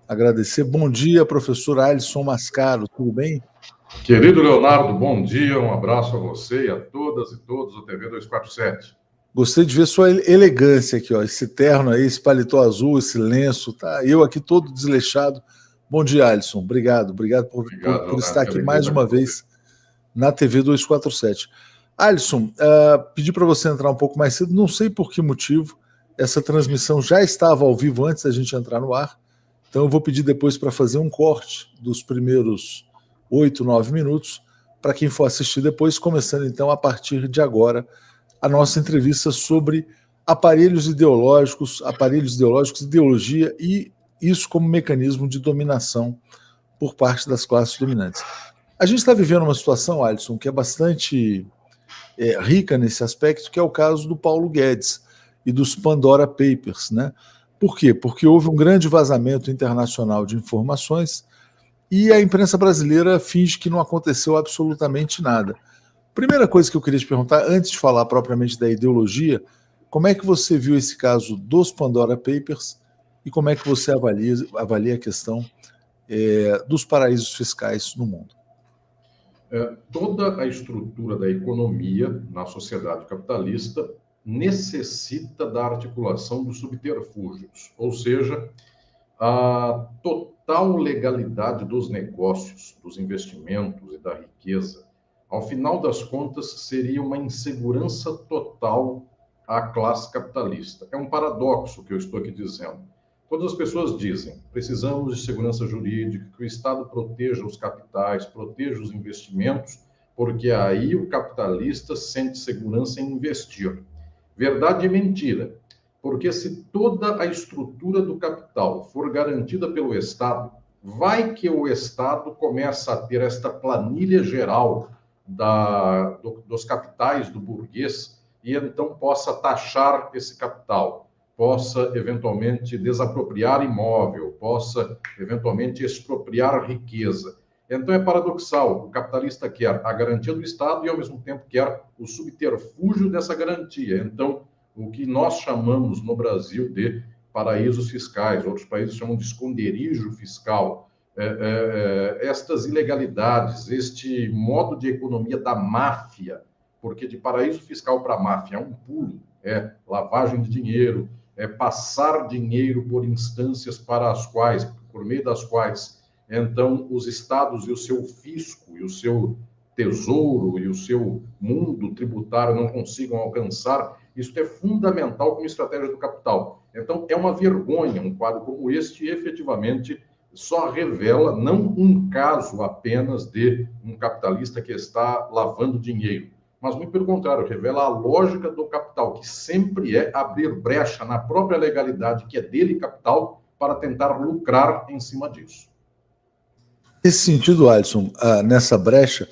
agradecer. Bom dia, professor Alisson Mascaro, tudo bem? Querido Leonardo, bom dia, um abraço a você e a todas e todos do TV 247. Gostei de ver sua elegância aqui, ó, esse terno aí, esse paletó azul, esse lenço, tá? Eu aqui todo desleixado. Bom dia, Alisson. Obrigado por estar aqui mais uma vez na TV 247. Alisson, pedi para você entrar um pouco mais cedo, não sei por que motivo, essa transmissão já estava ao vivo antes da gente entrar no ar, então eu vou pedir depois para fazer um corte dos primeiros 8, 9 minutos, para quem for assistir depois, começando então a partir de agora, a nossa entrevista sobre aparelhos ideológicos, ideologia e isso como mecanismo de dominação por parte das classes dominantes. A gente está vivendo uma situação, Alisson, que é bastante rica nesse aspecto, que é o caso do Paulo Guedes e dos Pandora Papers, né? Por quê? Porque houve um grande vazamento internacional de informações e a imprensa brasileira finge que não aconteceu absolutamente nada. Primeira coisa que eu queria te perguntar, antes de falar propriamente da ideologia, como é que você viu esse caso dos Pandora Papers e como é que você avalia a questão dos paraísos fiscais no mundo? Toda a estrutura da economia na sociedade capitalista necessita da articulação dos subterfúgios, ou seja, a total legalidade dos negócios, dos investimentos e da riqueza. Ao final das contas, seria uma insegurança total à classe capitalista. É um paradoxo que eu estou aqui dizendo. Todas as pessoas dizem, precisamos de segurança jurídica, que o Estado proteja os capitais, proteja os investimentos, porque aí o capitalista sente segurança em investir. Verdade e mentira. Porque se toda a estrutura do capital for garantida pelo Estado, vai que o Estado começa a ter esta planilha geral dos capitais do burguês e então possa taxar esse capital, possa eventualmente desapropriar imóvel, possa eventualmente expropriar riqueza. Então é paradoxal, o capitalista quer a garantia do Estado e ao mesmo tempo quer o subterfúgio dessa garantia. Então, o que nós chamamos no Brasil de paraísos fiscais, outros países chamam de esconderijo fiscal. Estas ilegalidades, este modo de economia da máfia, porque de paraíso fiscal para máfia é um pulo, é lavagem de dinheiro, é passar dinheiro por instâncias por meio das quais, então, os estados e o seu fisco e o seu tesouro e o seu mundo tributário não consigam alcançar. Isso é fundamental como estratégia do capital. Então, é uma vergonha um quadro como este e, efetivamente, só revela não um caso apenas de um capitalista que está lavando dinheiro, mas, muito pelo contrário, revela a lógica do capital, que sempre é abrir brecha na própria legalidade, que é dele capital, para tentar lucrar em cima disso. Nesse sentido, Alisson, nessa brecha,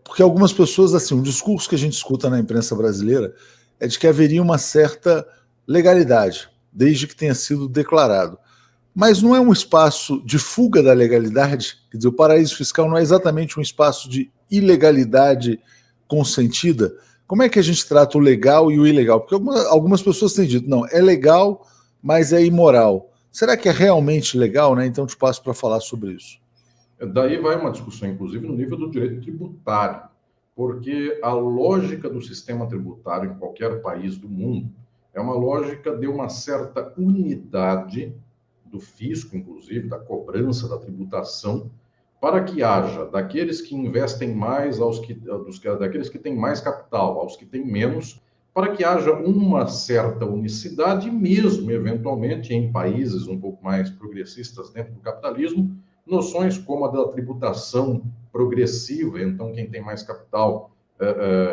porque algumas pessoas, assim, um discurso que a gente escuta na imprensa brasileira é de que haveria uma certa legalidade, desde que tenha sido declarado. Mas não é um espaço de fuga da legalidade? Quer dizer, o paraíso fiscal não é exatamente um espaço de ilegalidade consentida? Como é que a gente trata o legal e o ilegal? Porque algumas pessoas têm dito, não, é legal, mas é imoral. Será que é realmente legal, né? Então te passo para falar sobre isso. Daí vai uma discussão, inclusive, no nível do direito tributário, porque a lógica do sistema tributário em qualquer país do mundo é uma lógica de uma certa unidade do fisco, inclusive, da cobrança, da tributação, para que haja daqueles que investem mais, daqueles que têm mais capital, aos que têm menos, para que haja uma certa unicidade, mesmo, eventualmente, em países um pouco mais progressistas dentro do capitalismo, noções como a da tributação progressiva, então quem tem mais capital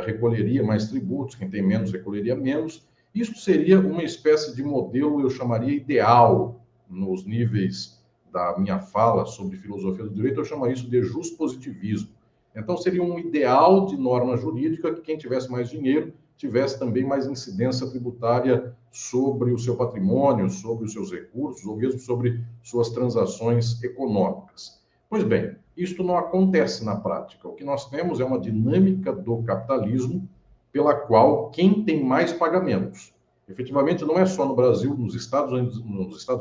recolheria mais tributos, quem tem menos recolheria menos. Isso seria uma espécie de modelo, eu chamaria ideal, nos níveis da minha fala sobre filosofia do direito, eu chamo isso de juspositivismo. Então, seria um ideal de norma jurídica que quem tivesse mais dinheiro tivesse também mais incidência tributária sobre o seu patrimônio, sobre os seus recursos, ou mesmo sobre suas transações econômicas. Pois bem, isto não acontece na prática. O que nós temos é uma dinâmica do capitalismo pela qual quem tem mais pagamentos. Efetivamente, não é só no Brasil, nos Estados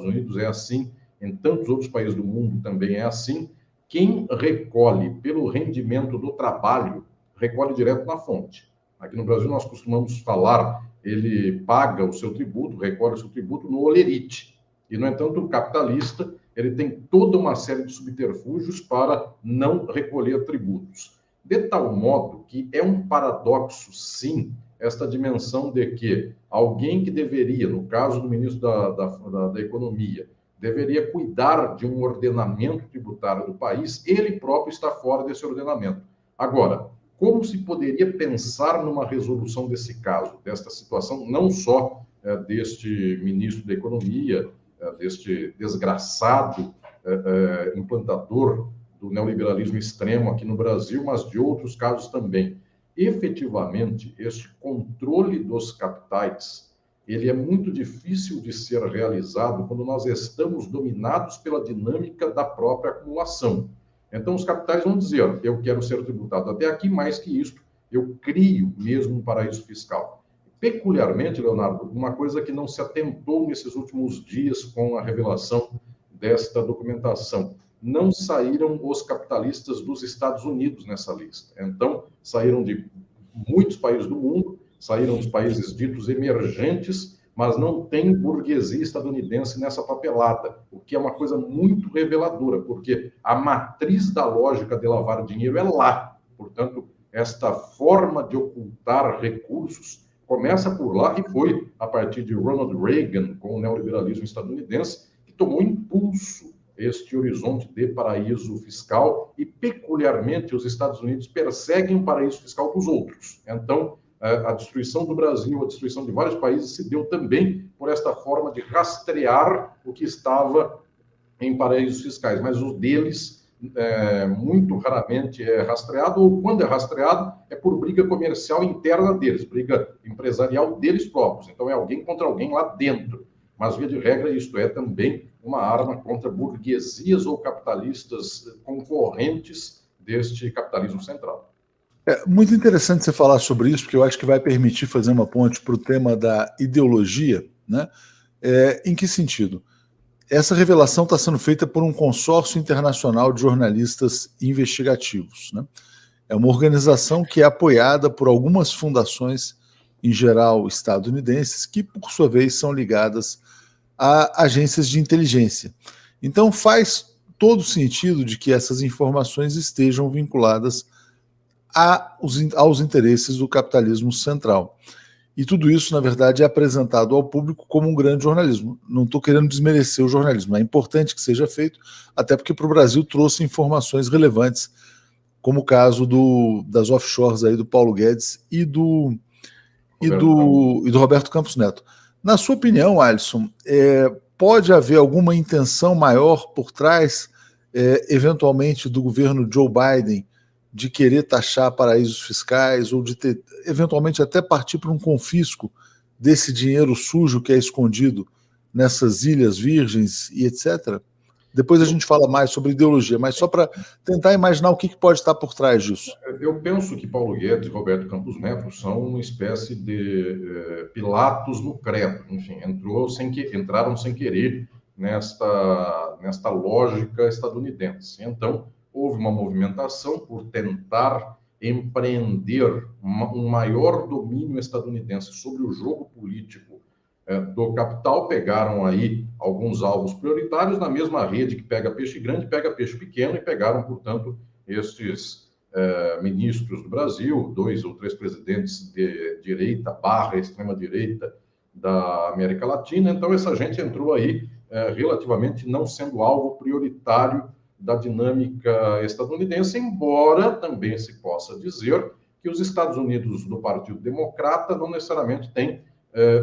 Unidos é assim, em tantos outros países do mundo também é assim, quem recolhe pelo rendimento do trabalho, recolhe direto na fonte. Aqui no Brasil nós costumamos falar, ele paga o seu tributo, recolhe o seu tributo no olerite. E, no entanto, o capitalista, ele tem toda uma série de subterfúgios para não recolher tributos. De tal modo que é um paradoxo, sim, esta dimensão de que alguém que deveria, no caso do ministro da Economia, deveria cuidar de um ordenamento tributário do país, ele próprio está fora desse ordenamento. Agora, como se poderia pensar numa resolução desse caso, desta situação, não só deste ministro da Economia, deste desgraçado implantador do neoliberalismo extremo aqui no Brasil, mas de outros casos também. Efetivamente, este controle dos capitais, ele é muito difícil de ser realizado quando nós estamos dominados pela dinâmica da própria acumulação. Então, os capitais vão dizer, eu quero ser tributado até aqui, mais que isso, eu crio mesmo um paraíso fiscal. Peculiarmente, Leonardo, uma coisa que não se atentou nesses últimos dias com a revelação desta documentação, não saíram os capitalistas dos Estados Unidos nessa lista. Então, saíram de muitos países do mundo, saíram dos países ditos emergentes, mas não tem burguesia estadunidense nessa papelada, o que é uma coisa muito reveladora, porque a matriz da lógica de lavar dinheiro é lá. Portanto, esta forma de ocultar recursos começa por lá e foi a partir de Ronald Reagan, com o neoliberalismo estadunidense, que tomou impulso este horizonte de paraíso fiscal e, peculiarmente, os Estados Unidos perseguem o paraíso fiscal dos outros. Então, a destruição do Brasil, a destruição de vários países se deu também por esta forma de rastrear o que estava em paraísos fiscais, mas o deles muito raramente é rastreado, ou quando é rastreado é por briga comercial interna deles, briga empresarial deles próprios. Então é alguém contra alguém lá dentro. Mas, via de regra, isto é também uma arma contra burguesias ou capitalistas concorrentes deste capitalismo central. É muito interessante você falar sobre isso, porque eu acho que vai permitir fazer uma ponte para o tema da ideologia, né? Em que sentido? Essa revelação está sendo feita por um consórcio internacional de jornalistas investigativos, né? É uma organização que é apoiada por algumas fundações, em geral estadunidenses, que, por sua vez, são ligadas a agências de inteligência. Então, faz todo sentido de que essas informações estejam vinculadas aos interesses do capitalismo central. E tudo isso, na verdade, é apresentado ao público como um grande jornalismo. Não estou querendo desmerecer o jornalismo, é importante que seja feito, até porque para o Brasil trouxe informações relevantes, como o caso das offshores aí do Paulo Guedes e do Roberto Campos Neto. Na sua opinião, Alisson, pode haver alguma intenção maior por trás, eventualmente, do governo Joe Biden de querer taxar paraísos fiscais ou de ter, eventualmente, até partir para um confisco desse dinheiro sujo que é escondido nessas ilhas virgens e etc.? Depois a gente fala mais sobre ideologia, mas só para tentar imaginar o que pode estar por trás disso. Eu penso que Paulo Guedes e Roberto Campos Neto são uma espécie de Pilatos no credo. Enfim, entraram sem querer nesta lógica estadunidense. Então, houve uma movimentação por tentar empreender um maior domínio estadunidense sobre o jogo político do capital. Pegaram aí alguns alvos prioritários na mesma rede que pega peixe grande, pega peixe pequeno, e pegaram, portanto, estes ministros do Brasil, 2 ou 3 presidentes de direita / extrema-direita da América Latina. Então, essa gente entrou aí relativamente não sendo alvo prioritário da dinâmica estadunidense, embora também se possa dizer que os Estados Unidos do Partido Democrata não necessariamente têm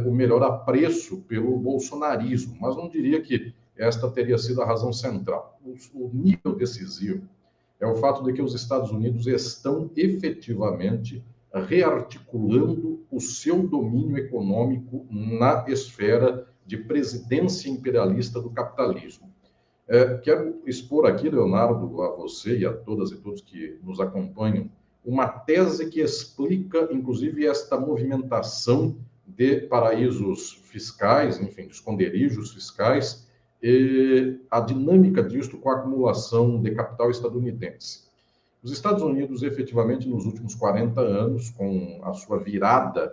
o melhor apreço pelo bolsonarismo, mas não diria que esta teria sido a razão central. O nível decisivo é o fato de que os Estados Unidos estão efetivamente rearticulando o seu domínio econômico na esfera de presidência imperialista do capitalismo. Quero expor aqui, Leonardo, a você e a todas e todos que nos acompanham, uma tese que explica, inclusive, esta movimentação de paraísos fiscais, enfim, de esconderijos fiscais, a dinâmica disto com a acumulação de capital estadunidense. Os Estados Unidos, efetivamente, nos últimos 40 anos, com a sua virada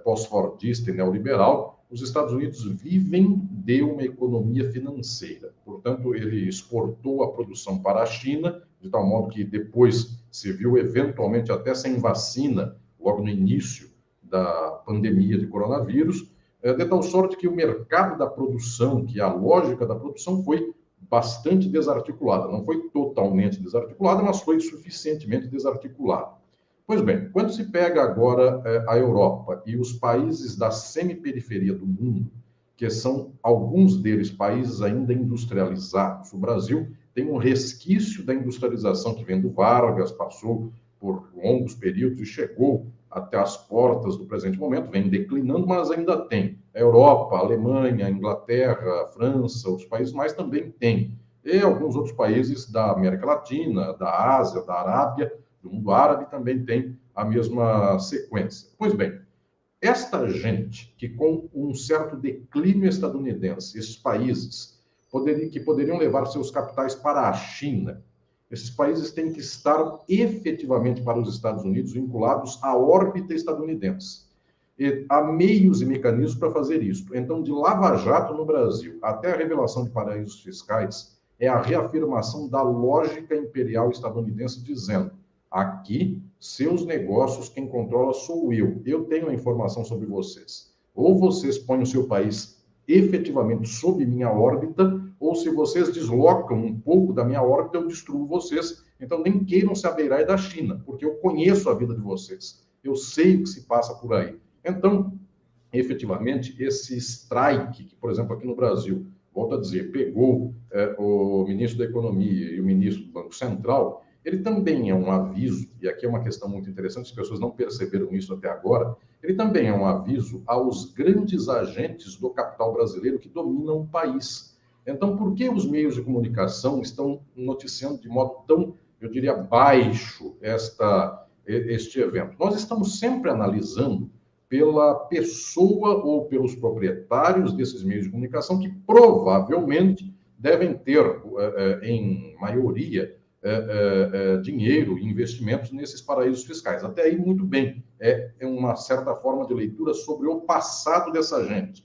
pós-fordista e neoliberal, os Estados Unidos vivem de uma economia financeira. Portanto, ele exportou a produção para a China, de tal modo que depois se viu eventualmente até sem vacina, logo no início da pandemia de coronavírus, de tal sorte que o mercado da produção, que a lógica da produção foi bastante desarticulada. Não foi totalmente desarticulada, mas foi suficientemente desarticulada. Pois bem, quando se pega agora a Europa e os países da semiperiferia do mundo, que são alguns deles países ainda industrializados, o Brasil tem um resquício da industrialização que vem do Vargas, passou por longos períodos e chegou até as portas do presente momento, vem declinando, mas ainda tem. A Europa, a Alemanha, a Inglaterra, a França, outros países mais também tem. E alguns outros países da América Latina, da Ásia, da Arábia, do mundo árabe também tem a mesma sequência. Pois bem, esta gente que com um certo declínio estadunidense, esses países que poderiam levar seus capitais para a China, esses países têm que estar efetivamente para os Estados Unidos vinculados à órbita estadunidense. E há meios e mecanismos para fazer isso. Então, de lava-jato no Brasil até a revelação de paraísos fiscais, é a reafirmação da lógica imperial estadunidense dizendo: aqui, seus negócios, quem controla sou eu. Eu tenho a informação sobre vocês. Ou vocês põem o seu país efetivamente sob minha órbita, ou se vocês deslocam um pouco da minha órbita, eu destruo vocês. Então, nem queiram se abeirar da China, porque eu conheço a vida de vocês. Eu sei o que se passa por aí. Então, efetivamente, esse strike, que, por exemplo, aqui no Brasil, volto a dizer, pegou o ministro da Economia e o ministro do Banco Central, ele também é um aviso, e aqui é uma questão muito interessante, as pessoas não perceberam isso até agora, ele também é um aviso aos grandes agentes do capital brasileiro que dominam o país. Então, por que os meios de comunicação estão noticiando de modo tão, eu diria, baixo este evento? Nós estamos sempre analisando pela pessoa ou pelos proprietários desses meios de comunicação que provavelmente devem ter, em maioria, dinheiro e investimentos nesses paraísos fiscais. Até aí, muito bem. É uma certa forma de leitura sobre o passado dessa gente.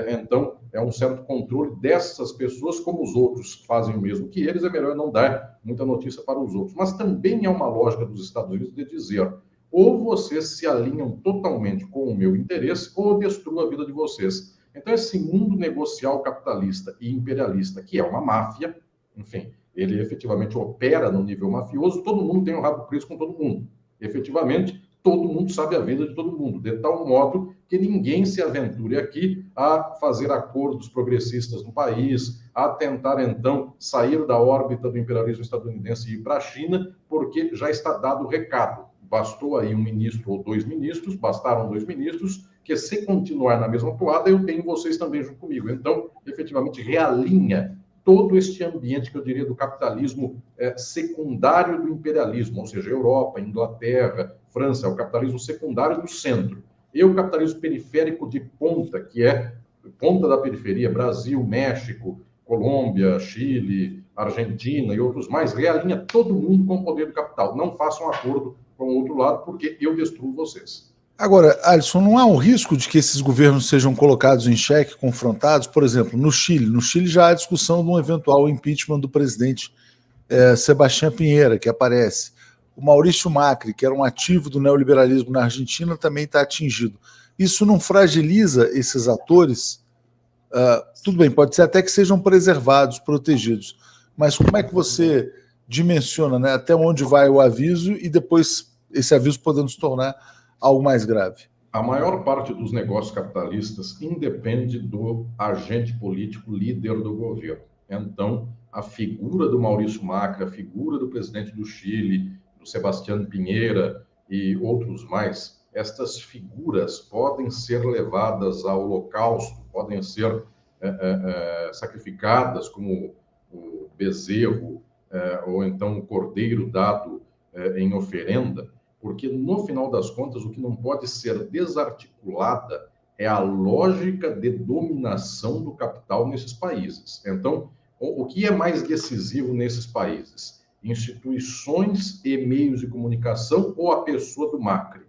Então, é um certo controle dessas pessoas, como os outros fazem o mesmo que eles, é melhor não dar muita notícia para os outros. Mas também é uma lógica dos Estados Unidos de dizer: ou vocês se alinham totalmente com o meu interesse, ou eu destruo a vida de vocês. Então, esse mundo negocial capitalista e imperialista, que é uma máfia, enfim, ele efetivamente opera no nível mafioso, todo mundo tem um rabo preso com todo mundo. Efetivamente, todo mundo sabe a vida de todo mundo, de tal modo que ninguém se aventure aqui a fazer acordos progressistas no país, a tentar, então, sair da órbita do imperialismo estadunidense e ir para a China, porque já está dado o recado. Bastou aí um ministro ou dois ministros, bastaram dois ministros, que se continuar na mesma toada, eu tenho vocês também junto comigo. Então, efetivamente, realinha todo este ambiente, que eu diria, do capitalismo secundário do imperialismo, ou seja, Europa, Inglaterra, França, é o capitalismo secundário do centro. E o capitalismo periférico de ponta, que é ponta da periferia, Brasil, México, Colômbia, Chile, Argentina e outros mais, realinha todo mundo com o poder do capital. Não façam acordo com o outro lado, porque eu destruo vocês. Agora, Alisson, não há um risco de que esses governos sejam colocados em xeque, confrontados? Por exemplo, no Chile. No Chile já há discussão de um eventual impeachment do presidente Sebastián Piñera, que aparece. O Maurício Macri, que era um ativo do neoliberalismo na Argentina, também está atingido. Isso não fragiliza esses atores? Tudo bem, pode ser até que sejam preservados, protegidos, mas como é que você dimensiona, né, até onde vai o aviso e depois esse aviso podendo se tornar algo mais grave? A maior parte dos negócios capitalistas independe do agente político líder do governo. Então, a figura do Maurício Macri, a figura do presidente do Chile, do Sebastián Piñera e outros mais, estas figuras podem ser levadas ao holocausto, podem ser sacrificadas como o bezerro ou então o cordeiro dado em oferenda, porque, no final das contas, o que não pode ser desarticulada é a lógica de dominação do capital nesses países. Então, o que é mais decisivo nesses países? Instituições e meios de comunicação ou a pessoa do Macri?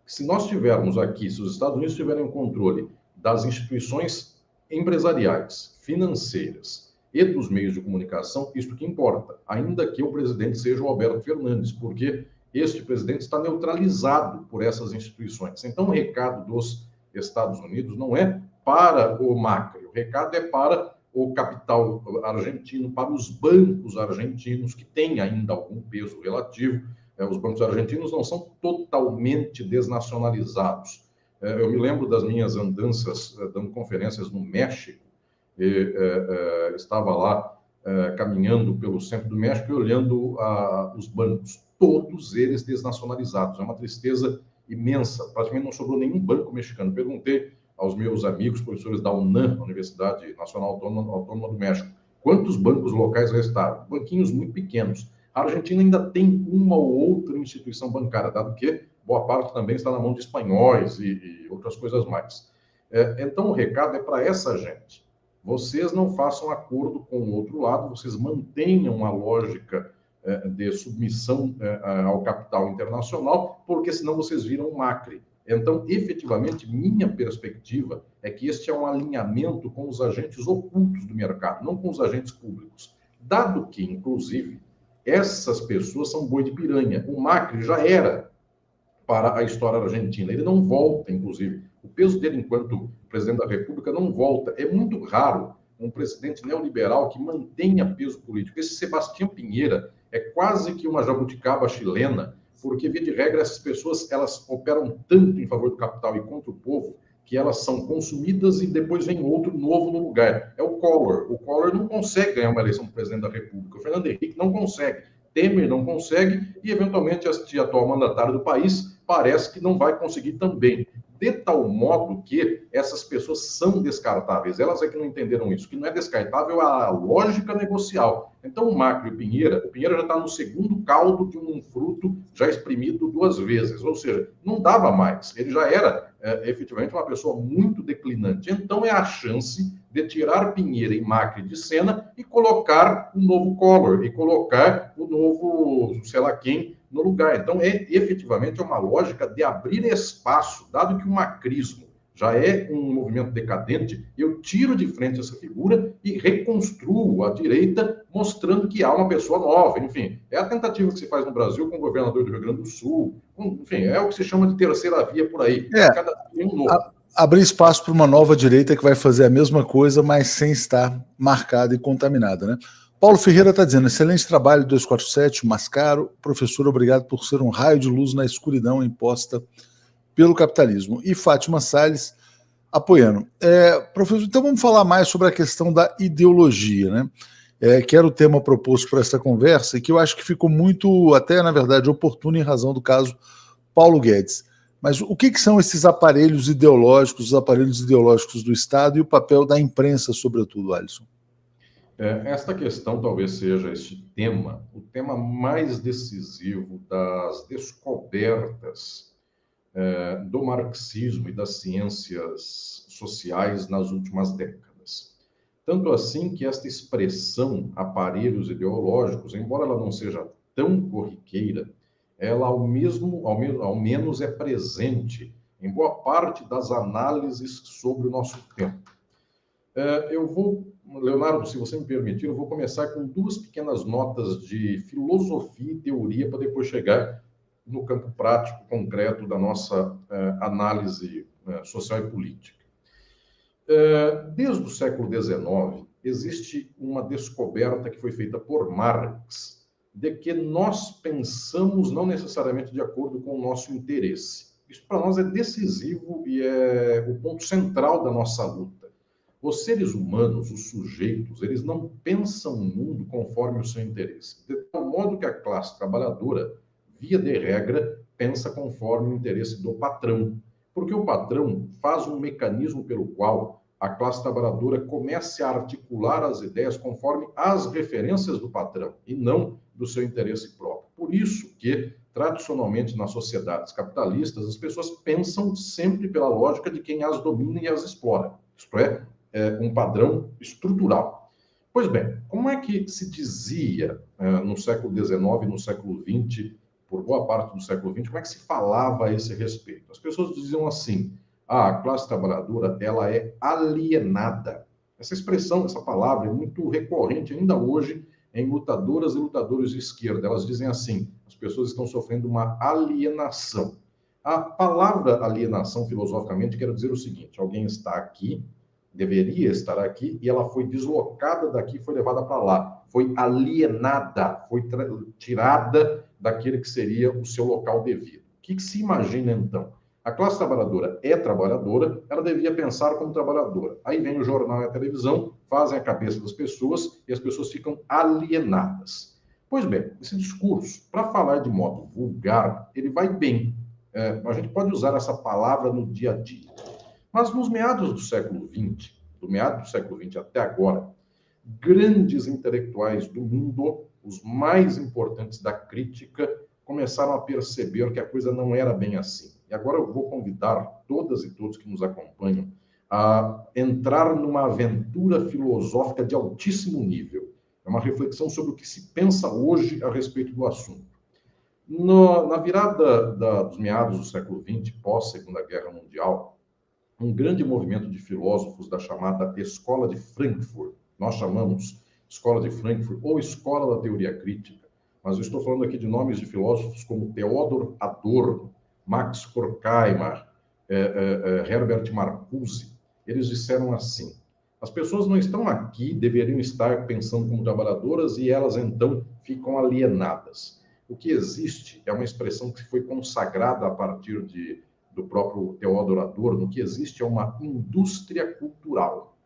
Se nós tivermos aqui, se os Estados Unidos tiverem o controle das instituições empresariais, financeiras e dos meios de comunicação, isso que importa, ainda que o presidente seja o Alberto Fernandes, porque este presidente está neutralizado por essas instituições. Então, o recado dos Estados Unidos não é para o Macri, o recado é para o capital argentino, para os bancos argentinos, que têm ainda algum peso relativo. Os bancos argentinos não são totalmente desnacionalizados. Eu me lembro das minhas andanças dando conferências no México, e estava lá caminhando pelo centro do México e olhando os bancos, todos eles desnacionalizados. É uma tristeza imensa, praticamente não sobrou nenhum banco mexicano. Perguntei aos meus amigos, professores da UNAM, Universidade Nacional Autônoma do México, quantos bancos locais restaram? Banquinhos muito pequenos. A Argentina ainda tem uma ou outra instituição bancária, dado que boa parte também está na mão de espanhóis e outras coisas mais. Então, o recado é para essa gente. Vocês não façam acordo com o outro lado, vocês mantenham a lógica de submissão ao capital internacional, porque senão vocês viram o Macri. Então, efetivamente, minha perspectiva é que este é um alinhamento com os agentes ocultos do mercado, não com os agentes públicos. Dado que, inclusive, essas pessoas são boi de piranha. O Macri já era para a história argentina. Ele não volta, inclusive. O peso dele enquanto presidente da República não volta. É muito raro um presidente neoliberal que mantenha peso político. Esse Sebastião Pinheira é quase que uma jabuticaba chilena, porque, via de regra, essas pessoas elas operam tanto em favor do capital e contra o povo que elas são consumidas e depois vem outro novo no lugar. É o Collor. O Collor não consegue ganhar uma eleição para presidente da República. O Fernando Henrique não consegue. Temer não consegue e, eventualmente, este atual mandatário do país parece que não vai conseguir também. De tal modo que essas pessoas são descartáveis. Elas é que não entenderam isso, que não é descartável a lógica negocial. Então, o Macri e o Pinheira já está no segundo caldo de um fruto já exprimido 2 vezes. Ou seja, não dava mais. Ele já era, efetivamente, uma pessoa muito declinante. Então, é a chance de tirar Pinheira e Macri de cena e colocar o novo Collor, e colocar o novo, sei lá quem, no lugar. Então, efetivamente uma lógica de abrir espaço, dado que o macrismo já é um movimento decadente, eu tiro de frente essa figura e reconstruo a direita, mostrando que há uma pessoa nova. Enfim, é a tentativa que se faz no Brasil com o governador do Rio Grande do Sul. Enfim, é o que se chama de terceira via por aí. Cada dia um novo. Abrir espaço para uma nova direita que vai fazer a mesma coisa, mas sem estar marcada e contaminada, né? Paulo Ferreira está dizendo, excelente trabalho, 247, Mascaro. Professor, obrigado por ser um raio de luz na escuridão imposta pelo capitalismo. E Fátima Salles apoiando. Professor, então vamos falar mais sobre a questão da ideologia, né? Que era o tema proposto para essa conversa e que eu acho que ficou muito, até na verdade, oportuno em razão do caso Paulo Guedes. Mas o que são esses aparelhos ideológicos, os aparelhos ideológicos do Estado e o papel da imprensa, sobretudo, Alisson? Esta questão talvez seja o tema mais decisivo das descobertas do marxismo e das ciências sociais nas últimas décadas. Tanto assim que esta expressão aparelhos ideológicos, embora ela não seja tão corriqueira, ela ao menos é presente em boa parte das análises sobre o nosso tempo. Leonardo, se você me permitir, eu vou começar com 2 pequenas notas de filosofia e teoria para depois chegar no campo prático, concreto da nossa análise social e política. Desde o século XIX, existe uma descoberta que foi feita por Marx de que nós pensamos não necessariamente de acordo com o nosso interesse. Isso para nós é decisivo e é o ponto central da nossa luta. Os seres humanos, os sujeitos, eles não pensam o mundo conforme o seu interesse. De tal modo que a classe trabalhadora, via de regra, pensa conforme o interesse do patrão. Porque o patrão faz um mecanismo pelo qual a classe trabalhadora comece a articular as ideias conforme as referências do patrão e não do seu interesse próprio. Por isso que tradicionalmente nas sociedades capitalistas, as pessoas pensam sempre pela lógica de quem as domina e as explora. Isto é um padrão estrutural. Pois bem, como é que se dizia no século XIX e no século XX, por boa parte do século XX, como é que se falava a esse respeito? As pessoas diziam assim: a classe trabalhadora ela é alienada. Essa expressão, essa palavra é muito recorrente ainda hoje em lutadoras e lutadores de esquerda. Elas dizem assim: as pessoas estão sofrendo uma alienação. A palavra alienação, filosoficamente, quer dizer o seguinte: alguém está aqui, deveria estar aqui, e ela foi deslocada daqui, foi levada para lá. Foi alienada, foi tirada daquele que seria o seu local devido. O que se imagina, então? A classe trabalhadora é trabalhadora, ela devia pensar como trabalhadora. Aí vem o jornal e a televisão, fazem a cabeça das pessoas e as pessoas ficam alienadas. Pois bem, esse discurso, para falar de modo vulgar, ele vai bem. A gente pode usar essa palavra no dia a dia. Mas nos meados do século XX, do meado do século XX até agora, grandes intelectuais do mundo, os mais importantes da crítica, começaram a perceber que a coisa não era bem assim. E agora eu vou convidar todas e todos que nos acompanham a entrar numa aventura filosófica de altíssimo nível. É uma reflexão sobre o que se pensa hoje a respeito do assunto. Na virada dos meados do século XX, pós-Segunda Guerra Mundial, um grande movimento de filósofos da chamada Escola de Frankfurt, nós chamamos Escola de Frankfurt ou Escola da Teoria Crítica, mas eu estou falando aqui de nomes de filósofos como Theodor Adorno, Max Horkheimer, Herbert Marcuse. Eles disseram assim: as pessoas não estão aqui, deveriam estar pensando como trabalhadoras e elas então ficam alienadas. O que existe é uma expressão que foi consagrada a partir do próprio Theodor Adorno. O que existe é uma indústria cultural.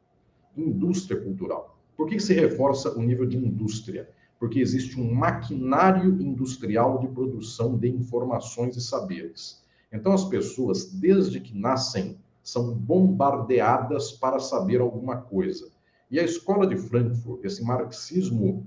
Indústria cultural. Por que se reforça o nível de indústria? Porque existe um maquinário industrial de produção de informações e saberes. Então, as pessoas, desde que nascem, são bombardeadas para saber alguma coisa. E a Escola de Frankfurt, esse marxismo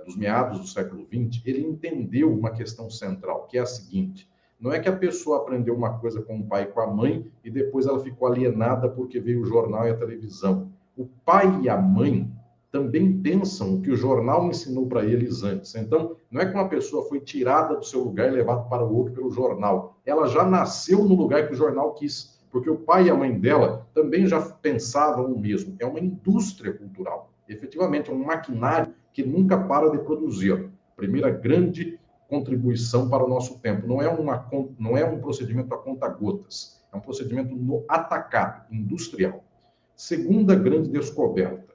dos meados do século XX, ele entendeu uma questão central, que é a seguinte: não é que a pessoa aprendeu uma coisa com o pai e com a mãe e depois ela ficou alienada porque veio o jornal e a televisão. O pai e a mãe também pensam o que o jornal ensinou para eles antes. Então, não é que uma pessoa foi tirada do seu lugar e levada para o outro pelo jornal. Ela já nasceu no lugar que o jornal quis, porque o pai e a mãe dela também já pensavam o mesmo. É uma indústria cultural. Efetivamente, é um maquinário que nunca para de produzir. Primeira grande contribuição para o nosso tempo. Não é um procedimento a conta-gotas. É um procedimento no atacado, industrial. Segunda grande descoberta.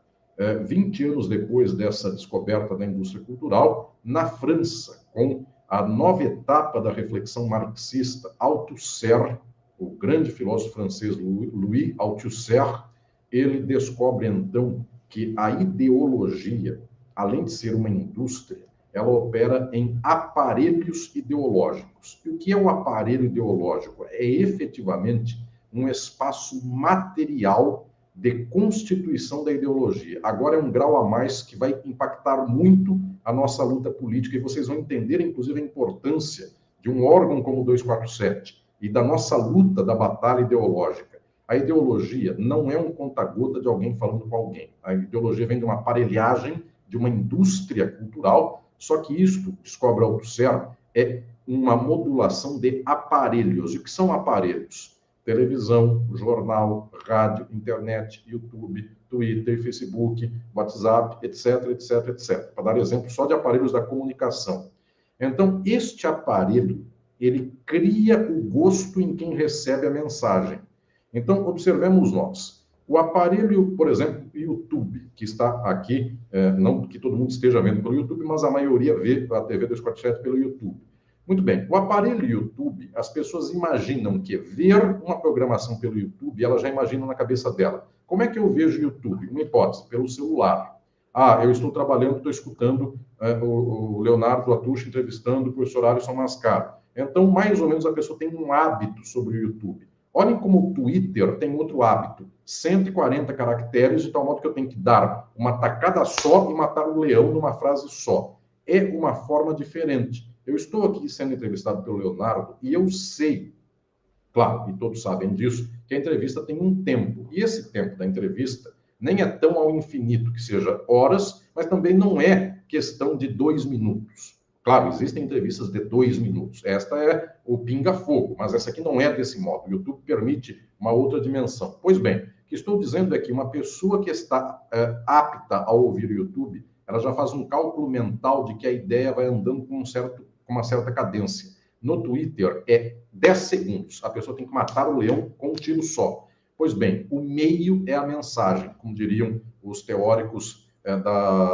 20 anos depois dessa descoberta da indústria cultural, na França, com a nova etapa da reflexão marxista, Althusser, o grande filósofo francês Louis Althusser, ele descobre então que a ideologia, além de ser uma indústria, ela opera em aparelhos ideológicos. E o que é um aparelho ideológico? É efetivamente um espaço material de constituição da ideologia. Agora é um grau a mais que vai impactar muito a nossa luta política, e vocês vão entender, inclusive, a importância de um órgão como o 247 e da nossa luta, da batalha ideológica. A ideologia não é um conta-gota de alguém falando com alguém. A ideologia vem de uma aparelhagem, de uma indústria cultural, só que isto, descobre Althusser, é uma modulação de aparelhos. E o que são aparelhos? Televisão, jornal, rádio, internet, YouTube, Twitter, Facebook, WhatsApp, etc, etc, etc. Para dar exemplo só de aparelhos da comunicação. Então, este aparelho, ele cria o gosto em quem recebe a mensagem. Então, observemos nós. O aparelho, por exemplo, YouTube, que está aqui, não que todo mundo esteja vendo pelo YouTube, mas a maioria vê a TV 247 pelo YouTube. Muito bem, o aparelho YouTube, as pessoas imaginam que ver uma programação pelo YouTube, elas já imaginam na cabeça dela. Como é que eu vejo YouTube? Uma hipótese, pelo celular. Eu estou trabalhando, estou escutando o Leonardo Atush entrevistando o professor Alisson Mascaro. Então, mais ou menos, a pessoa tem um hábito sobre o YouTube. Olhem como o Twitter tem outro hábito. 140 caracteres, de tal modo que eu tenho que dar uma tacada só e matar um leão numa frase só. É uma forma diferente. Eu estou aqui sendo entrevistado pelo Leonardo e eu sei, claro, e todos sabem disso, que a entrevista tem um tempo. E esse tempo da entrevista nem é tão ao infinito que seja horas, mas também não é questão de 2 minutos. Claro, existem entrevistas de 2 minutos. Esta é o pinga-fogo, mas essa aqui não é desse modo. O YouTube permite uma outra dimensão. Pois bem, o que estou dizendo é que uma pessoa que está apta a ouvir o YouTube, ela já faz um cálculo mental de que a ideia vai andando com uma certa cadência. No Twitter é 10 segundos. A pessoa tem que matar o leão com um tiro só. Pois bem, o meio é a mensagem, como diriam os teóricos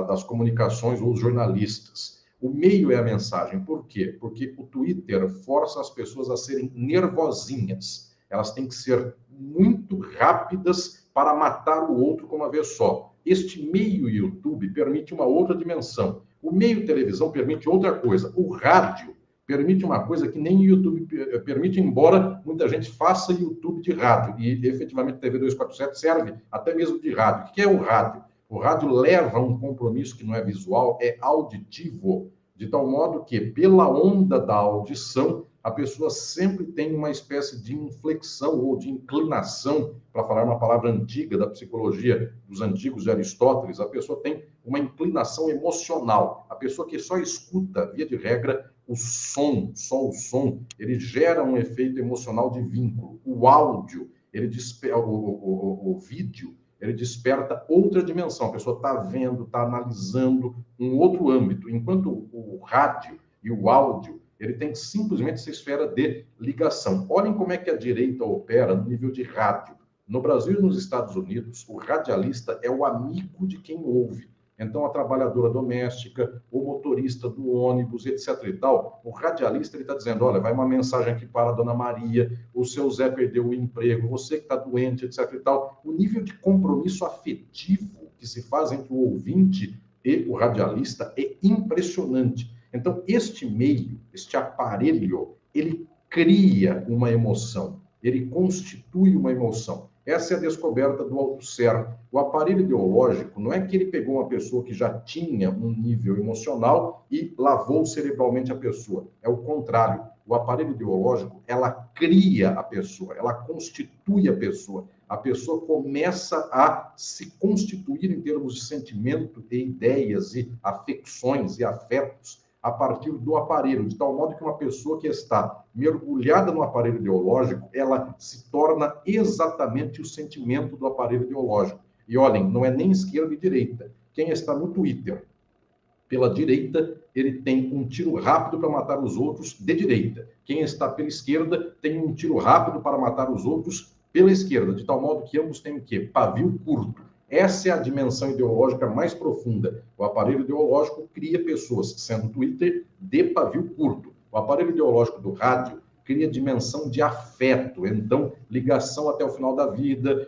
das comunicações ou os jornalistas. O meio é a mensagem. Por quê? Porque o Twitter força as pessoas a serem nervosinhas. Elas têm que ser muito rápidas para matar o outro com uma vez só. Este meio YouTube permite uma outra dimensão. O meio televisão permite outra coisa. O rádio permite uma coisa que nem o YouTube permite, embora muita gente faça YouTube de rádio. E, efetivamente, TV 247 serve até mesmo de rádio. O que é o rádio? O rádio leva um compromisso que não é visual, é auditivo, de tal modo que, pela onda da audição, a pessoa sempre tem uma espécie de inflexão ou de inclinação, para falar uma palavra antiga da psicologia dos antigos de Aristóteles, a pessoa tem uma inclinação emocional. A pessoa que só escuta, via de regra, o som, só o som, ele gera um efeito emocional de vínculo. O áudio, o vídeo, ele desperta outra dimensão. A pessoa está vendo, está analisando um outro âmbito, enquanto o rádio e o áudio, ele tem simplesmente essa esfera de ligação. Olhem como é que a direita opera no nível de rádio. No Brasil e nos Estados Unidos, o radialista é o amigo de quem ouve. Então, a trabalhadora doméstica, o motorista do ônibus, etc. e tal, o radialista está dizendo, olha, vai uma mensagem aqui para a dona Maria, o seu Zé perdeu o emprego, você que está doente, etc. e tal. O nível de compromisso afetivo que se faz entre o ouvinte e o radialista é impressionante. Então, este meio, este aparelho, ele cria uma emoção, ele constitui uma emoção. Essa é a descoberta do Althusser. O aparelho ideológico não é que ele pegou uma pessoa que já tinha um nível emocional e lavou cerebralmente a pessoa. É o contrário. O aparelho ideológico, ela cria a pessoa, ela constitui a pessoa. A pessoa começa a se constituir em termos de sentimento, de ideias e afecções e afetos a partir do aparelho, de tal modo que uma pessoa que está mergulhada no aparelho ideológico, ela se torna exatamente o sentimento do aparelho ideológico. E olhem, não é nem esquerda e direita. Quem está no Twitter pela direita, ele tem um tiro rápido para matar os outros de direita. Quem está pela esquerda tem um tiro rápido para matar os outros pela esquerda, de tal modo que ambos têm o quê? Pavio curto. Essa é a dimensão ideológica mais profunda. O aparelho ideológico cria pessoas, sendo o Twitter, de pavio curto. O aparelho ideológico do rádio cria dimensão de afeto, então, ligação até o final da vida.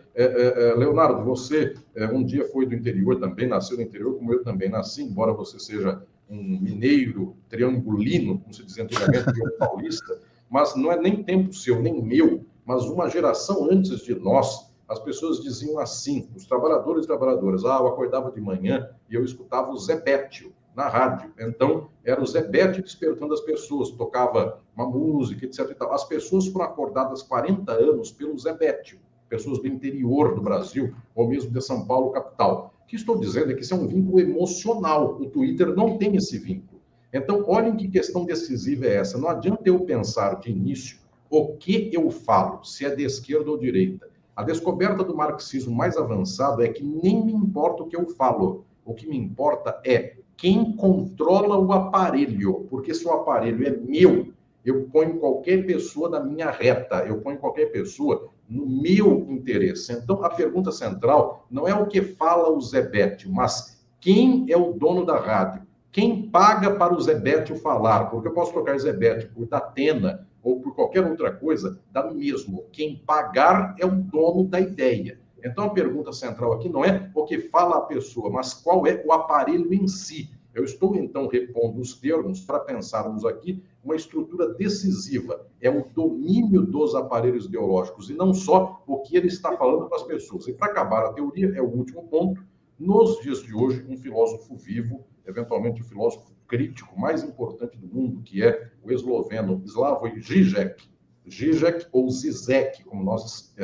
Leonardo, você um dia foi do interior também, nasceu no interior, como eu também nasci, embora você seja um mineiro triangulino, como se dizia antigamente, paulista, mas não é nem tempo seu, nem meu, mas uma geração antes de nós, as pessoas diziam assim, os trabalhadores e trabalhadoras, eu acordava de manhã e eu escutava o Zé Bétio na rádio. Então, era o Zé Bétio despertando as pessoas, tocava uma música, etc. e tal. As pessoas foram acordadas 40 anos pelo Zé Bétio, pessoas do interior do Brasil, ou mesmo de São Paulo, capital. O que estou dizendo é que isso é um vínculo emocional. O Twitter não tem esse vínculo. Então, olhem que questão decisiva é essa. Não adianta eu pensar de início o que eu falo, se é de esquerda ou direita. A descoberta do marxismo mais avançado é que nem me importa o que eu falo. O que me importa é quem controla o aparelho. Porque se o aparelho é meu, eu ponho qualquer pessoa na minha reta, eu ponho qualquer pessoa no meu interesse. Então, a pergunta central não é o que fala o Zé Bétio, mas quem é o dono da rádio? Quem paga para o Zé Bétio falar? Porque eu posso trocar Zé Bétio por Datena, ou por qualquer outra coisa, dá no mesmo. Quem pagar é o dono da ideia. Então, a pergunta central aqui não é o que fala a pessoa, mas qual é o aparelho em si. Eu estou, então, repondo os termos para pensarmos aqui uma estrutura decisiva. É o domínio dos aparelhos ideológicos e não só o que ele está falando para as pessoas. E, para acabar a teoria, é o último ponto. Nos dias de hoje, um filósofo vivo eventualmente o filósofo crítico mais importante do mundo, que é o esloveno Slavoj Žižek. Žižek ou Zizek, como nós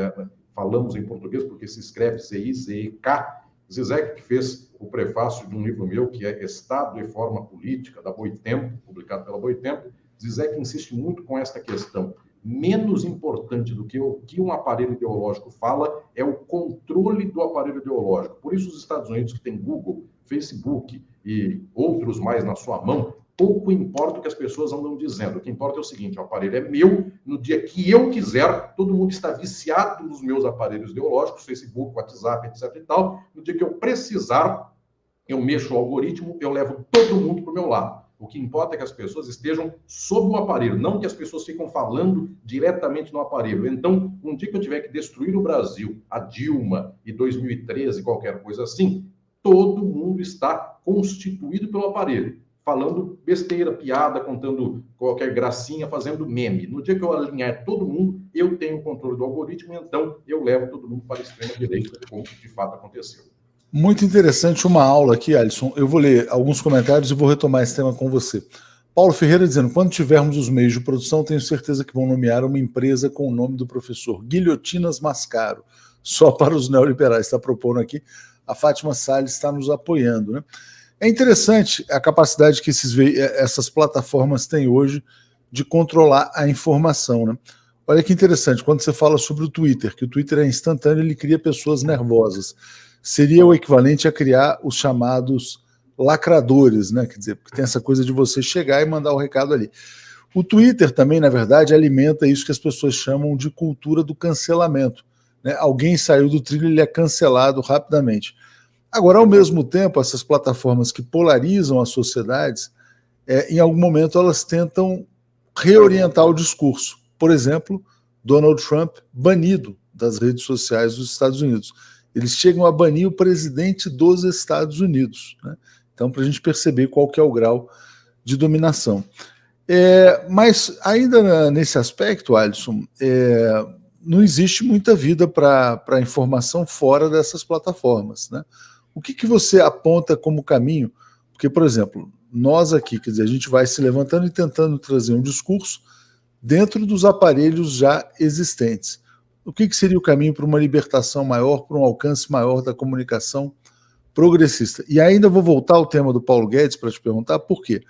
falamos em português, porque se escreve Z-I-Z-E-K. Zizek, que fez o prefácio de um livro meu, que é Estado e Forma Política, da Boitempo, publicado pela Boitempo. Zizek insiste muito com esta questão. Menos importante do que o que um aparelho ideológico fala é o controle do aparelho ideológico. Por isso, os Estados Unidos, que tem Google, Facebook e outros mais na sua mão, pouco importa o que as pessoas andam dizendo. O que importa é o seguinte: o aparelho é meu, no dia que eu quiser, todo mundo está viciado nos meus aparelhos ideológicos, Facebook, WhatsApp, etc. e tal. No dia que eu precisar, eu mexo o algoritmo, eu levo todo mundo para o meu lado. O que importa é que as pessoas estejam sob o aparelho, não que as pessoas ficam falando diretamente no aparelho. Então, um dia que eu tiver que destruir o Brasil, a Dilma e 2013, qualquer coisa assim, todo mundo está constituído pelo aparelho, falando besteira, piada, contando qualquer gracinha, fazendo meme. No dia que eu alinhar todo mundo, eu tenho o controle do algoritmo, então eu levo todo mundo para a extrema-direita, como de fato aconteceu. Muito interessante uma aula aqui, Alisson. Eu vou ler alguns comentários e vou retomar esse tema com você. Paulo Ferreira dizendo: quando tivermos os meios de produção, tenho certeza que vão nomear uma empresa com o nome do professor Guilhotinas Mascaro, só para os neoliberais. Está propondo aqui. A Fátima Salles está nos apoiando, né? É interessante a capacidade que essas plataformas têm hoje de controlar a informação, né? Olha que interessante, quando você fala sobre o Twitter, que o Twitter é instantâneo, ele cria pessoas nervosas. Seria o equivalente a criar os chamados lacradores, né? Quer dizer, porque tem essa coisa de você chegar e mandar o recado ali. O Twitter também, na verdade, alimenta isso que as pessoas chamam de cultura do cancelamento, né? Alguém saiu do trilho, ele é cancelado rapidamente. Agora, ao mesmo tempo, essas plataformas que polarizam as sociedades, em algum momento elas tentam reorientar o discurso. Por exemplo, Donald Trump banido das redes sociais dos Estados Unidos. Eles chegam a banir o presidente dos Estados Unidos, né? Então, para a gente perceber qual que é o grau de dominação. Mas ainda nesse aspecto, Alisson, não existe muita vida para a informação fora dessas plataformas, né? O que você aponta como caminho? Porque, por exemplo, nós aqui, quer dizer, a gente vai se levantando e tentando trazer um discurso dentro dos aparelhos já existentes. O que seria o caminho para uma libertação maior, para um alcance maior da comunicação progressista? E ainda vou voltar ao tema do Paulo Guedes para te perguntar por quê.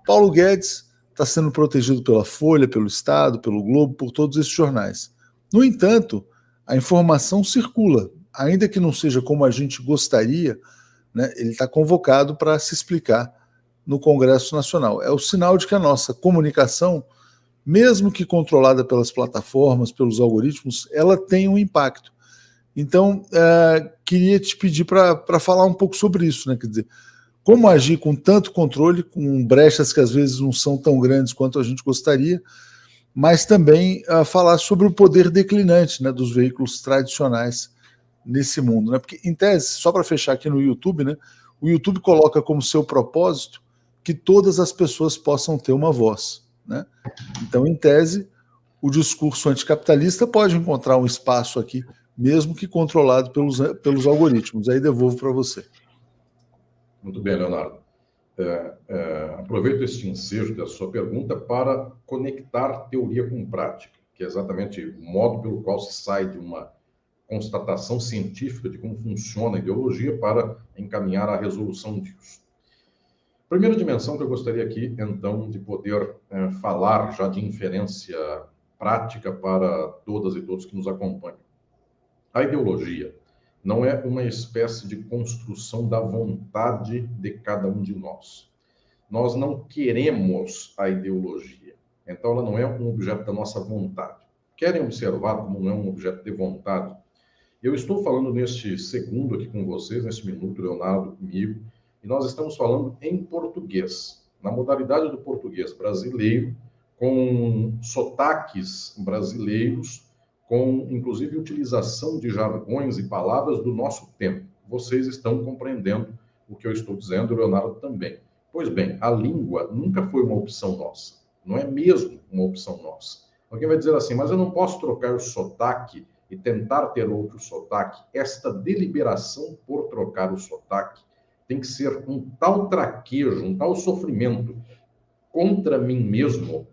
Paulo Guedes está sendo protegido pela Folha, pelo Estado, pelo Globo, por todos esses jornais. No entanto, a informação circula, ainda que não seja como a gente gostaria, né? Ele está convocado para se explicar no Congresso Nacional. É o sinal de que a nossa comunicação, mesmo que controlada pelas plataformas, pelos algoritmos, ela tem um impacto. Então, queria te pedir para falar um pouco sobre isso, né? Quer dizer, como agir com tanto controle, com brechas que às vezes não são tão grandes quanto a gente gostaria, mas também falar sobre o poder declinante, né, dos veículos tradicionais nesse mundo, né? Porque, em tese, só para fechar aqui no YouTube, né, o YouTube coloca como seu propósito que todas as pessoas possam ter uma voz, né? Então, em tese, o discurso anticapitalista pode encontrar um espaço aqui, mesmo que controlado pelos algoritmos. Aí devolvo para você. Muito bem, Leonardo. Aproveito este ensejo da sua pergunta para conectar teoria com prática, que é exatamente o modo pelo qual se sai de uma constatação científica de como funciona a ideologia para encaminhar a resolução disso. Primeira dimensão que eu gostaria aqui, então, de poder falar já de inferência prática para todas e todos que nos acompanham. A ideologia não é uma espécie de construção da vontade de cada um de nós. Nós não queremos a ideologia, então ela não é um objeto da nossa vontade. Querem observar como não é um objeto de vontade? Eu estou falando neste segundo aqui com vocês, neste minuto, Leonardo, comigo, e nós estamos falando em português, na modalidade do português brasileiro, com sotaques brasileiros, com, inclusive, utilização de jargões e palavras do nosso tempo. Vocês estão compreendendo o que eu estou dizendo, Leonardo também. Pois bem, a língua nunca foi uma opção nossa. Não é mesmo uma opção nossa. Alguém vai dizer assim, mas eu não posso trocar o sotaque e tentar ter outro sotaque. Esta deliberação por trocar o sotaque tem que ser um tal traquejo, um tal sofrimento contra mim mesmo,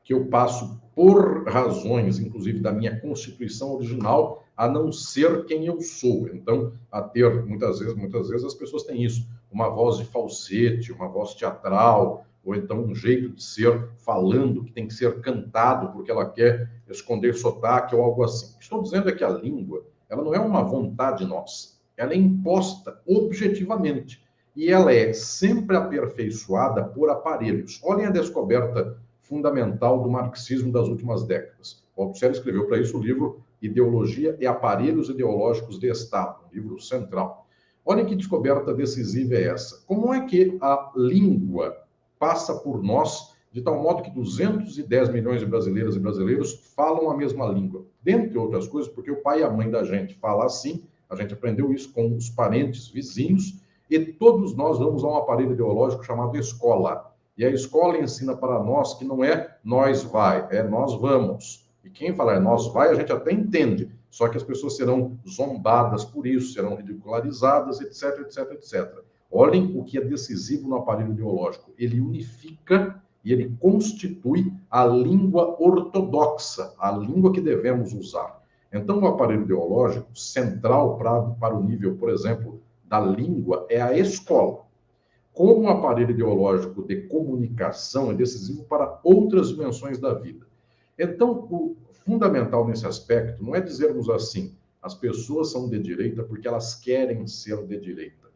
que eu passo, por razões, inclusive, da minha constituição original, a não ser quem eu sou. Então, a ter, muitas vezes as pessoas têm isso, uma voz de falsete, uma voz teatral, ou então um jeito de ser falando, que tem que ser cantado porque ela quer esconder sotaque ou algo assim. O que estou dizendo é que a língua, ela não é uma vontade nossa, ela é imposta objetivamente, e ela é sempre aperfeiçoada por aparelhos. Olhem a descoberta fundamental do marxismo das últimas décadas. O Althusser escreveu para isso o livro Ideologia e Aparelhos Ideológicos de Estado, um livro central. Olhem que descoberta decisiva é essa. Como é que a língua passa por nós de tal modo que 210 milhões de brasileiras e brasileiros falam a mesma língua? Dentre outras coisas, porque o pai e a mãe da gente falam assim, a gente aprendeu isso com os parentes vizinhos, e todos nós vamos a um aparelho ideológico chamado escola. E a escola ensina para nós que não é nós vai, é nós vamos. E quem falar é nós vai, a gente até entende. Só que as pessoas serão zombadas por isso, serão ridicularizadas, etc, etc, etc. Olhem o que é decisivo no aparelho ideológico. Ele unifica e ele constitui a língua ortodoxa, a língua que devemos usar. Então, o aparelho ideológico central para o nível, por exemplo, da língua é a escola. Como um aparelho ideológico de comunicação é decisivo para outras dimensões da vida. Então, o fundamental nesse aspecto não é dizermos assim, as pessoas são de direita porque elas querem ser de direita.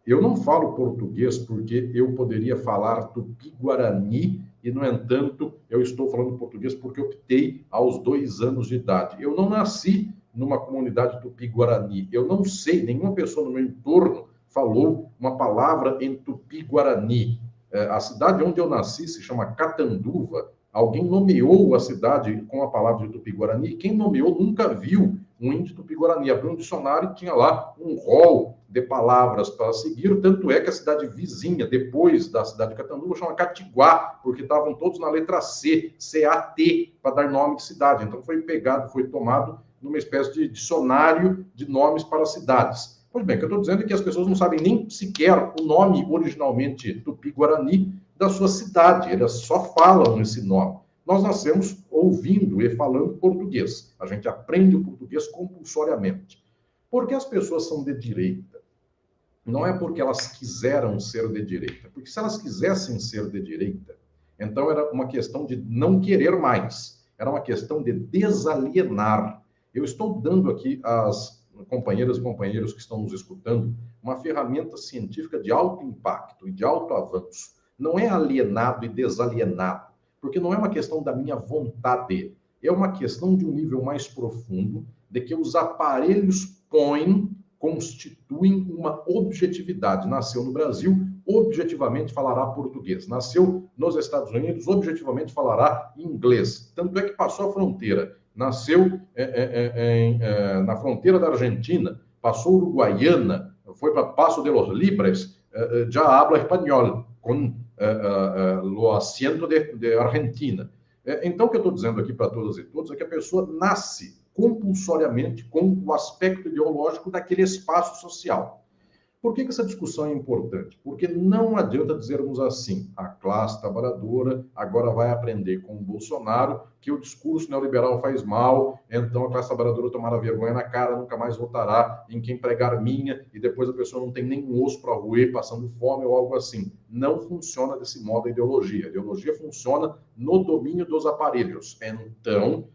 Eu não falo português porque eu poderia falar tupi-guarani e, no entanto, eu estou falando português porque optei aos 2 anos de idade. Eu não nasci numa comunidade tupi-guarani. Eu não sei, nenhuma pessoa no meu entorno falou uma palavra em tupi-guarani. A cidade onde eu nasci se chama Catanduva. Alguém nomeou a cidade com a palavra de tupi-guarani. Quem nomeou nunca viu um índio tupi-guarani. Abriu um dicionário e tinha lá um rol de palavras para seguir. Tanto é que a cidade vizinha, depois da cidade de Catanduva, chama Catiguá, porque estavam todos na letra C, C-A-T, para dar nome de cidade. Então foi pegado, foi tomado numa espécie de dicionário de nomes para cidades. Pois bem, o que eu estou dizendo é que as pessoas não sabem nem sequer o nome originalmente tupi-guarani da sua cidade, elas só falam esse nome. Nós nascemos ouvindo e falando português. A gente aprende o português compulsoriamente. Por que as pessoas são de direita? Não é porque elas quiseram ser de direita, porque se elas quisessem ser de direita, então era uma questão de não querer mais, era uma questão de desalienar. Eu estou dando aqui às companheiras e companheiros que estão nos escutando uma ferramenta científica de alto impacto e de alto avanço. Não é alienado e desalienado, porque não é uma questão da minha vontade, é uma questão de um nível mais profundo, de que os aparelhos constituem uma objetividade. Nasceu no Brasil, objetivamente falará português. Nasceu nos Estados Unidos, objetivamente falará inglês. Tanto é que passou a fronteira. Nasceu na fronteira da Argentina, passou Uruguaiana, foi para Paso de los Libres, já habla espanhol, com o acento de Argentina. Então, o que eu estou dizendo aqui para todas e todos é que a pessoa nasce compulsoriamente com o aspecto ideológico daquele espaço social. Por que essa discussão é importante? Porque não adianta dizermos assim, a classe trabalhadora agora vai aprender com o Bolsonaro que o discurso neoliberal faz mal, então a classe trabalhadora tomará vergonha na cara, nunca mais votará em quem pregar minha, e depois a pessoa não tem nenhum osso para roer, passando fome ou algo assim. Não funciona desse modo a ideologia. A ideologia funciona no domínio dos aparelhos. Então,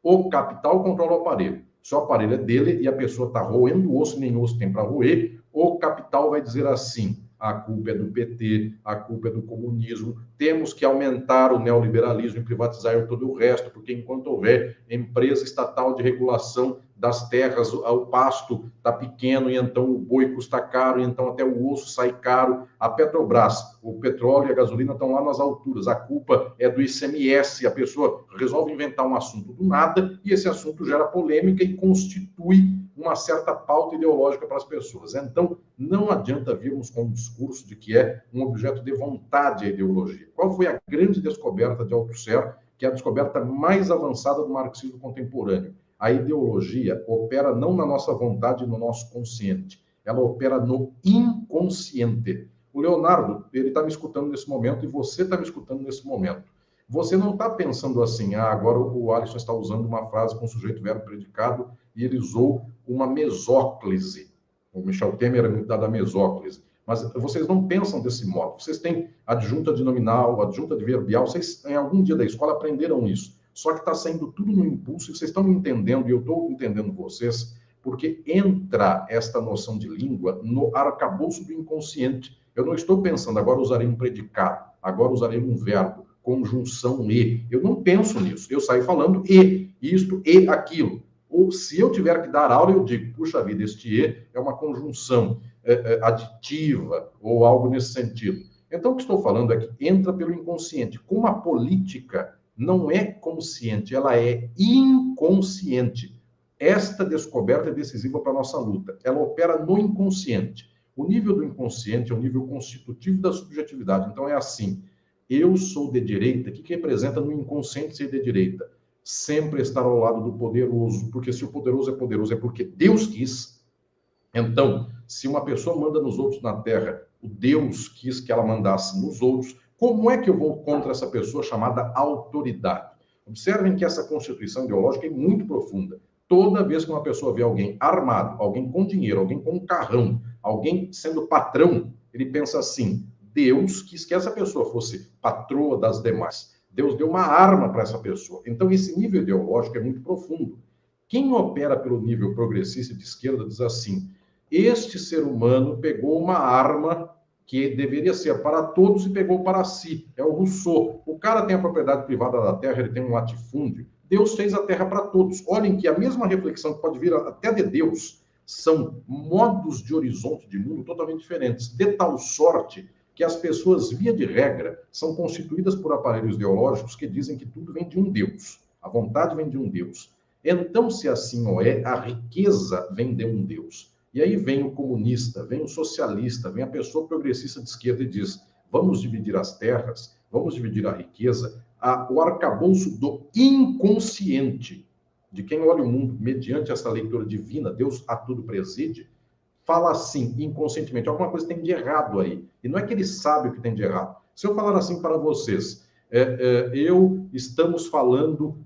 o capital controla o aparelho. Se o aparelho é dele e a pessoa está roendo o osso, nem osso tem para roer, o capital vai dizer assim, a culpa é do PT, a culpa é do comunismo, temos que aumentar o neoliberalismo e privatizar todo o resto, porque enquanto houver empresa estatal de regulação das terras, o pasto está pequeno e então o boi custa caro, e então até o osso sai caro. A Petrobras, o petróleo e a gasolina estão lá nas alturas, a culpa é do ICMS, a pessoa resolve inventar um assunto do nada e esse assunto gera polêmica e constitui uma certa pauta ideológica para as pessoas. Então, não adianta virmos com um discurso de que é um objeto de vontade a ideologia. Qual foi a grande descoberta de Althusser, que é a descoberta mais avançada do marxismo contemporâneo? A ideologia opera não na nossa vontade e no nosso consciente. ela opera no inconsciente. O Leonardo, ele está me escutando nesse momento e você está me escutando nesse momento. Você não está pensando assim, agora o Alisson está usando uma frase com sujeito, verbo, predicado, e ele usou uma mesóclise. O Michel Temer é muito dado a mesóclise. Mas vocês não pensam desse modo. Vocês têm adjunta de nominal, adjunta de verbial, vocês em algum dia da escola aprenderam isso. Só que está saindo tudo no impulso e vocês estão me entendendo, e eu estou entendendo vocês, porque entra esta noção de língua no arcabouço do inconsciente. Eu não estou pensando, agora usarei um predicado, agora usarei um verbo, conjunção e. Eu não penso nisso. Eu saio falando e, isto e aquilo. Ou se eu tiver que dar aula, eu digo, puxa vida, este e é uma conjunção aditiva ou algo nesse sentido. Então, o que estou falando é que entra pelo inconsciente. Como a política não é consciente, ela é inconsciente. Esta descoberta é decisiva para a nossa luta. Ela opera no inconsciente. O nível do inconsciente é o nível constitutivo da subjetividade. Então, é assim, eu sou de direita, o que representa no inconsciente ser de direita? Sempre estar ao lado do poderoso, porque se o poderoso é porque Deus quis. Então, se uma pessoa manda nos outros na terra, o Deus quis que ela mandasse nos outros, como é que eu vou contra essa pessoa chamada autoridade? Observem que essa constituição ideológica é muito profunda. Toda vez que uma pessoa vê alguém armado, alguém com dinheiro, alguém com um carrão, alguém sendo patrão, ele pensa assim, Deus quis que essa pessoa fosse patroa das demais. Deus deu uma arma para essa pessoa. Então, esse nível ideológico é muito profundo. Quem opera pelo nível progressista de esquerda diz assim, este ser humano pegou uma arma que deveria ser para todos e pegou para si. É o Rousseau. O cara tem a propriedade privada da terra, ele tem um latifúndio. Deus fez a terra para todos. Olhem que a mesma reflexão que pode vir até de Deus são modos de horizonte de mundo totalmente diferentes, de tal sorte que as pessoas, via de regra, são constituídas por aparelhos ideológicos que dizem que tudo vem de um Deus. A vontade vem de um Deus. Então, se assim ou é, a riqueza vem de um Deus. E aí vem o comunista, vem o socialista, vem a pessoa progressista de esquerda e diz, vamos dividir as terras, vamos dividir a riqueza, o arcabouço do inconsciente, de quem olha o mundo mediante essa leitura divina, Deus a tudo preside, fala assim, inconscientemente, alguma coisa tem de errado aí. E não é que ele sabe o que tem de errado. Se eu falar assim para vocês, estamos falando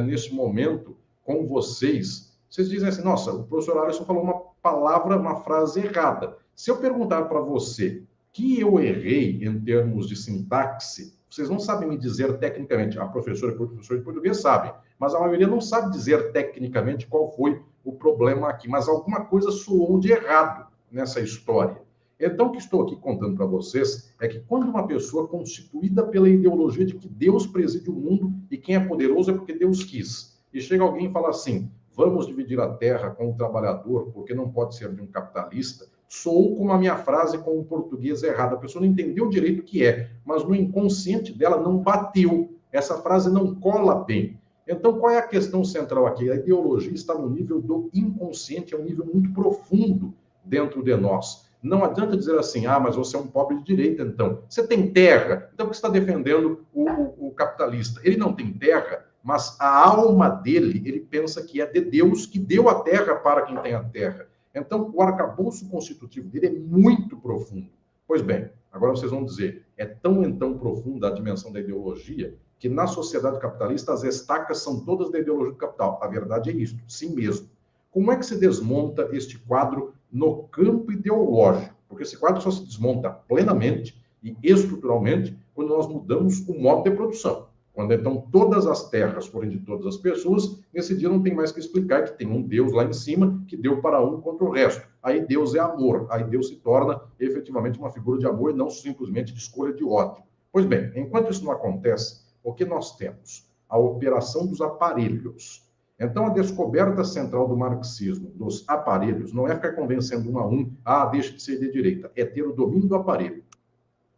neste momento com vocês, vocês dizem assim, nossa, o professor Alisson falou uma palavra, uma frase errada. Se eu perguntar para você que eu errei em termos de sintaxe, vocês não sabem me dizer tecnicamente. A professora e o professor de português sabem, mas a maioria não sabe dizer tecnicamente qual foi o problema aqui. Mas alguma coisa soou de errado nessa história. Então, o que estou aqui contando para vocês é que quando uma pessoa constituída pela ideologia de que Deus preside o mundo e quem é poderoso é porque Deus quis, e chega alguém e fala assim, vamos dividir a terra com o trabalhador, porque não pode ser de um capitalista, soou como a minha frase com o português errado. A pessoa não entendeu direito o que é, mas no inconsciente dela não bateu. Essa frase não cola bem. Então, qual é a questão central aqui? A ideologia está no nível do inconsciente, é um nível muito profundo dentro de nós. Não adianta dizer assim, mas você é um pobre de direita, então. Você tem terra, então por que você está defendendo o capitalista? Ele não tem terra, mas a alma dele, ele pensa que é de Deus, que deu a terra para quem tem a terra. Então, o arcabouço constitutivo dele é muito profundo. Pois bem, agora vocês vão dizer, é tão profunda a dimensão da ideologia que na sociedade capitalista as estacas são todas da ideologia do capital. A verdade é isso, sim mesmo. Como é que se desmonta este quadro no campo ideológico? Porque esse quadro só se desmonta plenamente e estruturalmente quando nós mudamos o modo de produção. Quando então todas as terras forem de todas as pessoas, nesse dia não tem mais que explicar que tem um Deus lá em cima que deu para um contra o resto. Aí Deus é amor, aí Deus se torna efetivamente uma figura de amor e não simplesmente de escolha de ódio. Pois bem, enquanto isso não acontece, o que nós temos? A operação dos aparelhos. Então, a descoberta central do marxismo, dos aparelhos, não é ficar convencendo um a um, deixa de ser de direita, é ter o domínio do aparelho.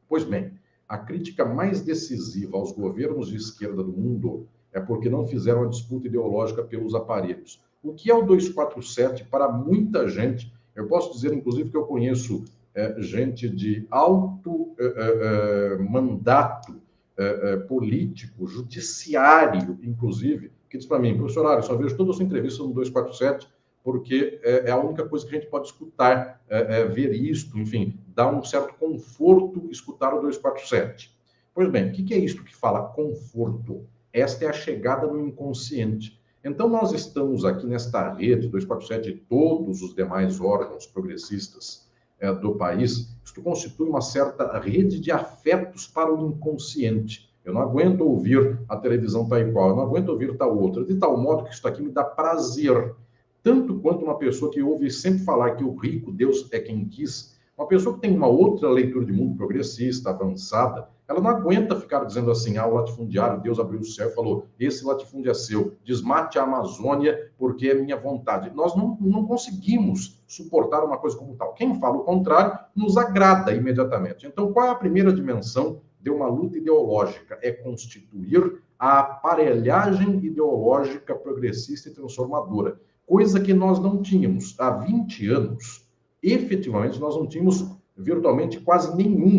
Pois bem, a crítica mais decisiva aos governos de esquerda do mundo é porque não fizeram a disputa ideológica pelos aparelhos. O que é o 247 para muita gente? Eu posso dizer, inclusive, que eu conheço gente de alto mandato político, judiciário, inclusive, que diz para mim, professor Alisson, só vejo toda a sua entrevista no 247, porque é a única coisa que a gente pode escutar, ver isto, enfim, dá um certo conforto escutar o 247. Pois bem, o que é isto que fala conforto? Esta é a chegada no inconsciente. Então, nós estamos aqui nesta rede 247 e todos os demais órgãos progressistas do país, isto constitui uma certa rede de afetos para o inconsciente. Eu não aguento ouvir a televisão tal e qual, eu não aguento ouvir tal outra, de tal modo que isso aqui me dá prazer. Tanto quanto uma pessoa que ouve sempre falar que o rico, Deus é quem quis, uma pessoa que tem uma outra leitura de mundo progressista, avançada, ela não aguenta ficar dizendo assim, o latifundiário, Deus abriu o céu e falou, esse latifúndio é seu, desmate a Amazônia porque é minha vontade. Nós não conseguimos suportar uma coisa como tal. Quem fala o contrário nos agrada imediatamente. Então, qual é a primeira dimensão de uma luta ideológica? É constituir a aparelhagem ideológica progressista e transformadora, coisa que nós não tínhamos há 20 anos. Efetivamente, nós não tínhamos virtualmente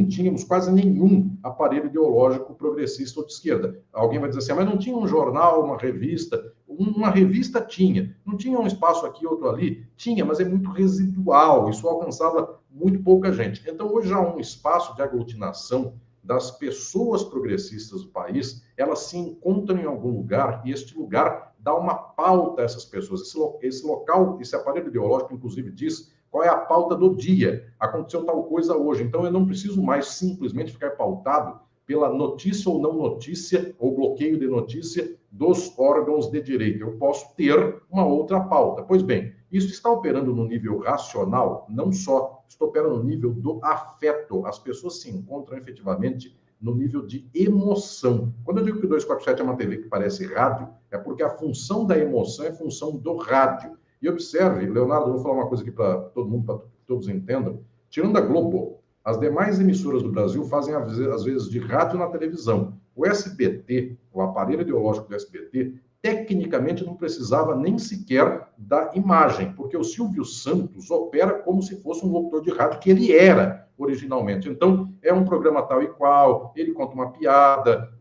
tínhamos quase nenhum aparelho ideológico progressista ou de esquerda. Alguém vai dizer assim, mas não tinha um jornal, uma revista? Uma revista tinha. Não tinha um espaço aqui, outro ali? Tinha, mas é muito residual. Isso alcançava muito pouca gente. Então, hoje há um espaço de aglutinação das pessoas progressistas do país, elas se encontram em algum lugar e este lugar dá uma pauta a essas pessoas. Esse local, esse aparelho ideológico, inclusive, diz qual é a pauta do dia. Aconteceu tal coisa hoje. Então, eu não preciso mais simplesmente ficar pautado pela notícia ou não notícia, ou bloqueio de notícia dos órgãos de direito. Eu posso ter uma outra pauta. Pois bem, isso está operando no nível racional, não só, está operando no nível do afeto. As pessoas se encontram efetivamente no nível de emoção. Quando eu digo que o 247 é uma TV que parece rádio, é porque a função da emoção é função do rádio. E observe, Leonardo, eu vou falar uma coisa aqui para todo mundo, para que todos entendam. Tirando a Globo, as demais emissoras do Brasil fazem, às vezes, de rádio na televisão. O SBT, o aparelho ideológico do SBT, tecnicamente não precisava nem sequer da imagem, porque o Silvio Santos opera como se fosse um locutor de rádio, que ele era originalmente. Então, é um programa tal e qual, ele conta uma piada,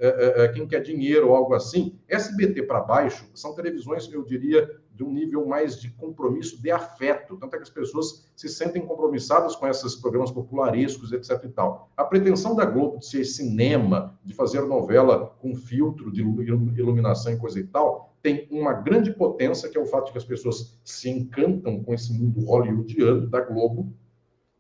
quem quer dinheiro ou algo assim. SBT para baixo são televisões, eu diria, de um nível mais de compromisso de afeto. Tanto é que as pessoas se sentem compromissadas com esses programas popularescos, etc. e tal. A pretensão da Globo de ser cinema, de fazer novela com filtro de iluminação e coisa e tal, tem uma grande potência, que é o fato de que as pessoas se encantam com esse mundo hollywoodiano da Globo,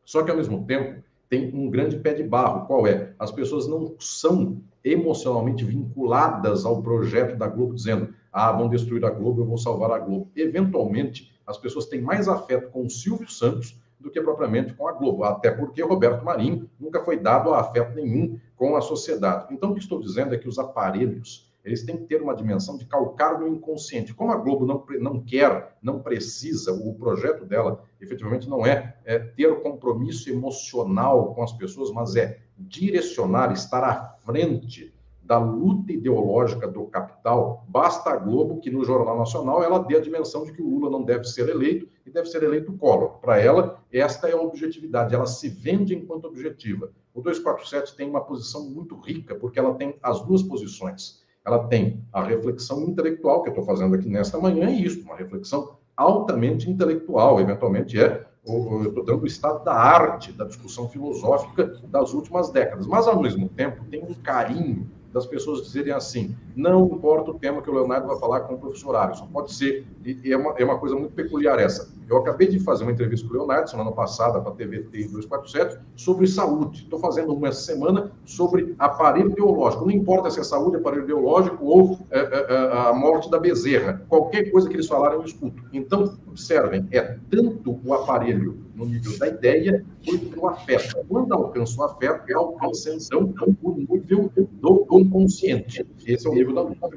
só que, ao mesmo tempo, tem um grande pé de barro. Qual é? As pessoas não são emocionalmente vinculadas ao projeto da Globo, dizendo, vão destruir a Globo, eu vou salvar a Globo. Eventualmente, as pessoas têm mais afeto com o Silvio Santos do que propriamente com a Globo, até porque Roberto Marinho nunca foi dado a afeto nenhum com a sociedade. Então, o que estou dizendo é que os aparelhos, eles têm que ter uma dimensão de calcar no inconsciente. Como a Globo não quer, não precisa, o projeto dela efetivamente não é ter compromisso emocional com as pessoas, mas é direcionar, estar à frente da luta ideológica do capital. Basta a Globo que no Jornal Nacional ela dê a dimensão de que o Lula não deve ser eleito e deve ser eleito o Collor. Para ela, esta é a objetividade, ela se vende enquanto objetiva. O 247 tem uma posição muito rica, porque ela tem as duas posições. Ela tem a reflexão intelectual, que eu estou fazendo aqui nesta manhã, e isso, uma reflexão altamente intelectual, eventualmente eu estou dando o estado da arte, da discussão filosófica das últimas décadas, mas, ao mesmo tempo, tem um carinho das pessoas dizerem assim, não importa o tema que o Leonardo vai falar com o professor Alisson, pode ser, e é uma coisa muito peculiar essa. Eu acabei de fazer uma entrevista com o Leonardo, semana passada, para a TVT 247, sobre saúde. Estou fazendo uma essa semana sobre aparelho ideológico. Não importa se é saúde, aparelho ideológico ou a morte da Bezerra. Qualquer coisa que eles falarem, eu escuto. Então, observem, é tanto o aparelho no nível da ideia quanto do afeto. Quando alcança o afeto, alcança, então, o nível do inconsciente. Esse é o nível da luta.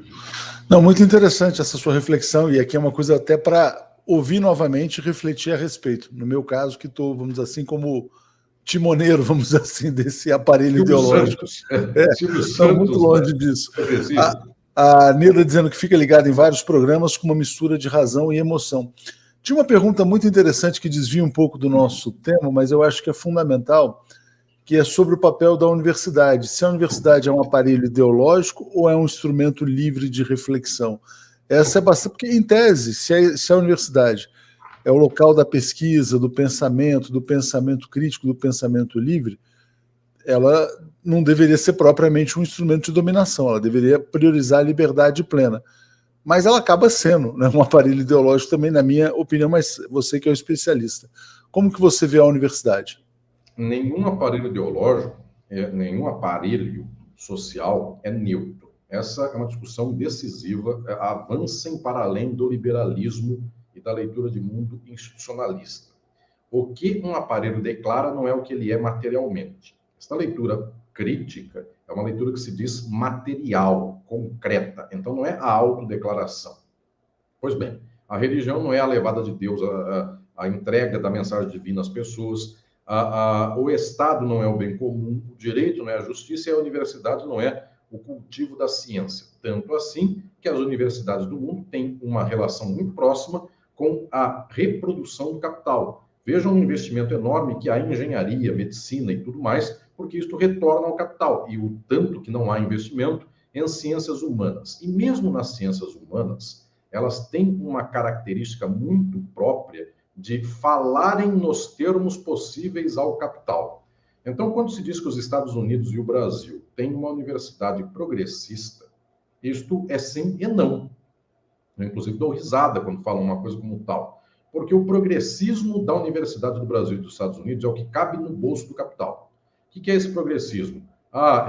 Não, muito interessante essa sua reflexão, e aqui é uma coisa até para ouvir novamente e refletir a respeito. No meu caso, que estou, vamos dizer assim, como timoneiro, vamos dizer assim, desse aparelho ideológico. Estou muito longe disso. A Neda dizendo que fica ligada em vários programas com uma mistura de razão e emoção. Tinha uma pergunta muito interessante que desvia um pouco do nosso tema, mas eu acho que é fundamental, que é sobre o papel da universidade. Se a universidade é um aparelho ideológico ou é um instrumento livre de reflexão? Essa é bastante... Porque, em tese, se a universidade é o local da pesquisa, do pensamento crítico, do pensamento livre, ela não deveria ser propriamente um instrumento de dominação, ela deveria priorizar a liberdade plena. Mas ela acaba sendo, né, um aparelho ideológico também, na minha opinião, mas você que é o especialista. Como que você vê a universidade? Nenhum aparelho ideológico, nenhum aparelho social é neutro. Essa é uma discussão decisiva, avancem para além do liberalismo e da leitura de mundo institucionalista. O que um aparelho declara não é o que ele é materialmente. Esta leitura crítica é uma leitura que se diz material, concreta. Então, não é a autodeclaração. Pois bem, a religião não é a levada de Deus, a entrega da mensagem divina às pessoas, o Estado não é o bem comum, o direito não é a justiça e a universidade não é o cultivo da ciência. Tanto assim que as universidades do mundo têm uma relação muito próxima com a reprodução do capital. Vejam um investimento enorme que há em engenharia, medicina e tudo mais, porque isto retorna ao capital. E o tanto que não há investimento em ciências humanas. E mesmo nas ciências humanas, elas têm uma característica muito própria de falarem nos termos possíveis ao capital. Então, quando se diz que os Estados Unidos e o Brasil têm uma universidade progressista, isto é sim e não. Eu, inclusive, dou risada quando falam uma coisa como tal. Porque o progressismo da Universidade do Brasil e dos Estados Unidos é o que cabe no bolso do capital. O que é esse progressismo?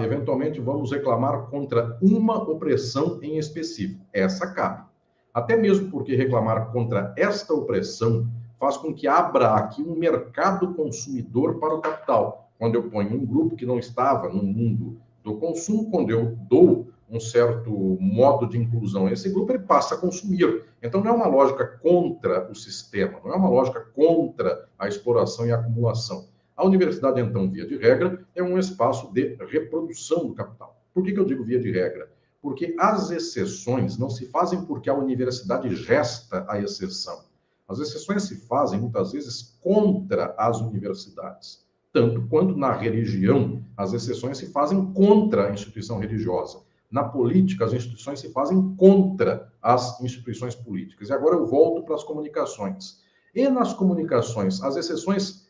Eventualmente vamos reclamar contra uma opressão em específico. Essa cabe. Até mesmo porque reclamar contra esta opressão faz com que abra aqui um mercado consumidor para o capital. Quando eu ponho um grupo que não estava no mundo do consumo, quando eu dou um certo modo de inclusão a esse grupo, ele passa a consumir. Então, não é uma lógica contra o sistema, não é uma lógica contra a exploração e a acumulação. A universidade, então, via de regra, é um espaço de reprodução do capital. Por que eu digo via de regra? Porque as exceções não se fazem porque a universidade gesta a exceção. As exceções se fazem, muitas vezes, contra as universidades. Tanto quanto na religião, as exceções se fazem contra a instituição religiosa. Na política, as instituições se fazem contra as instituições políticas. E agora eu volto para as comunicações. E nas comunicações, as exceções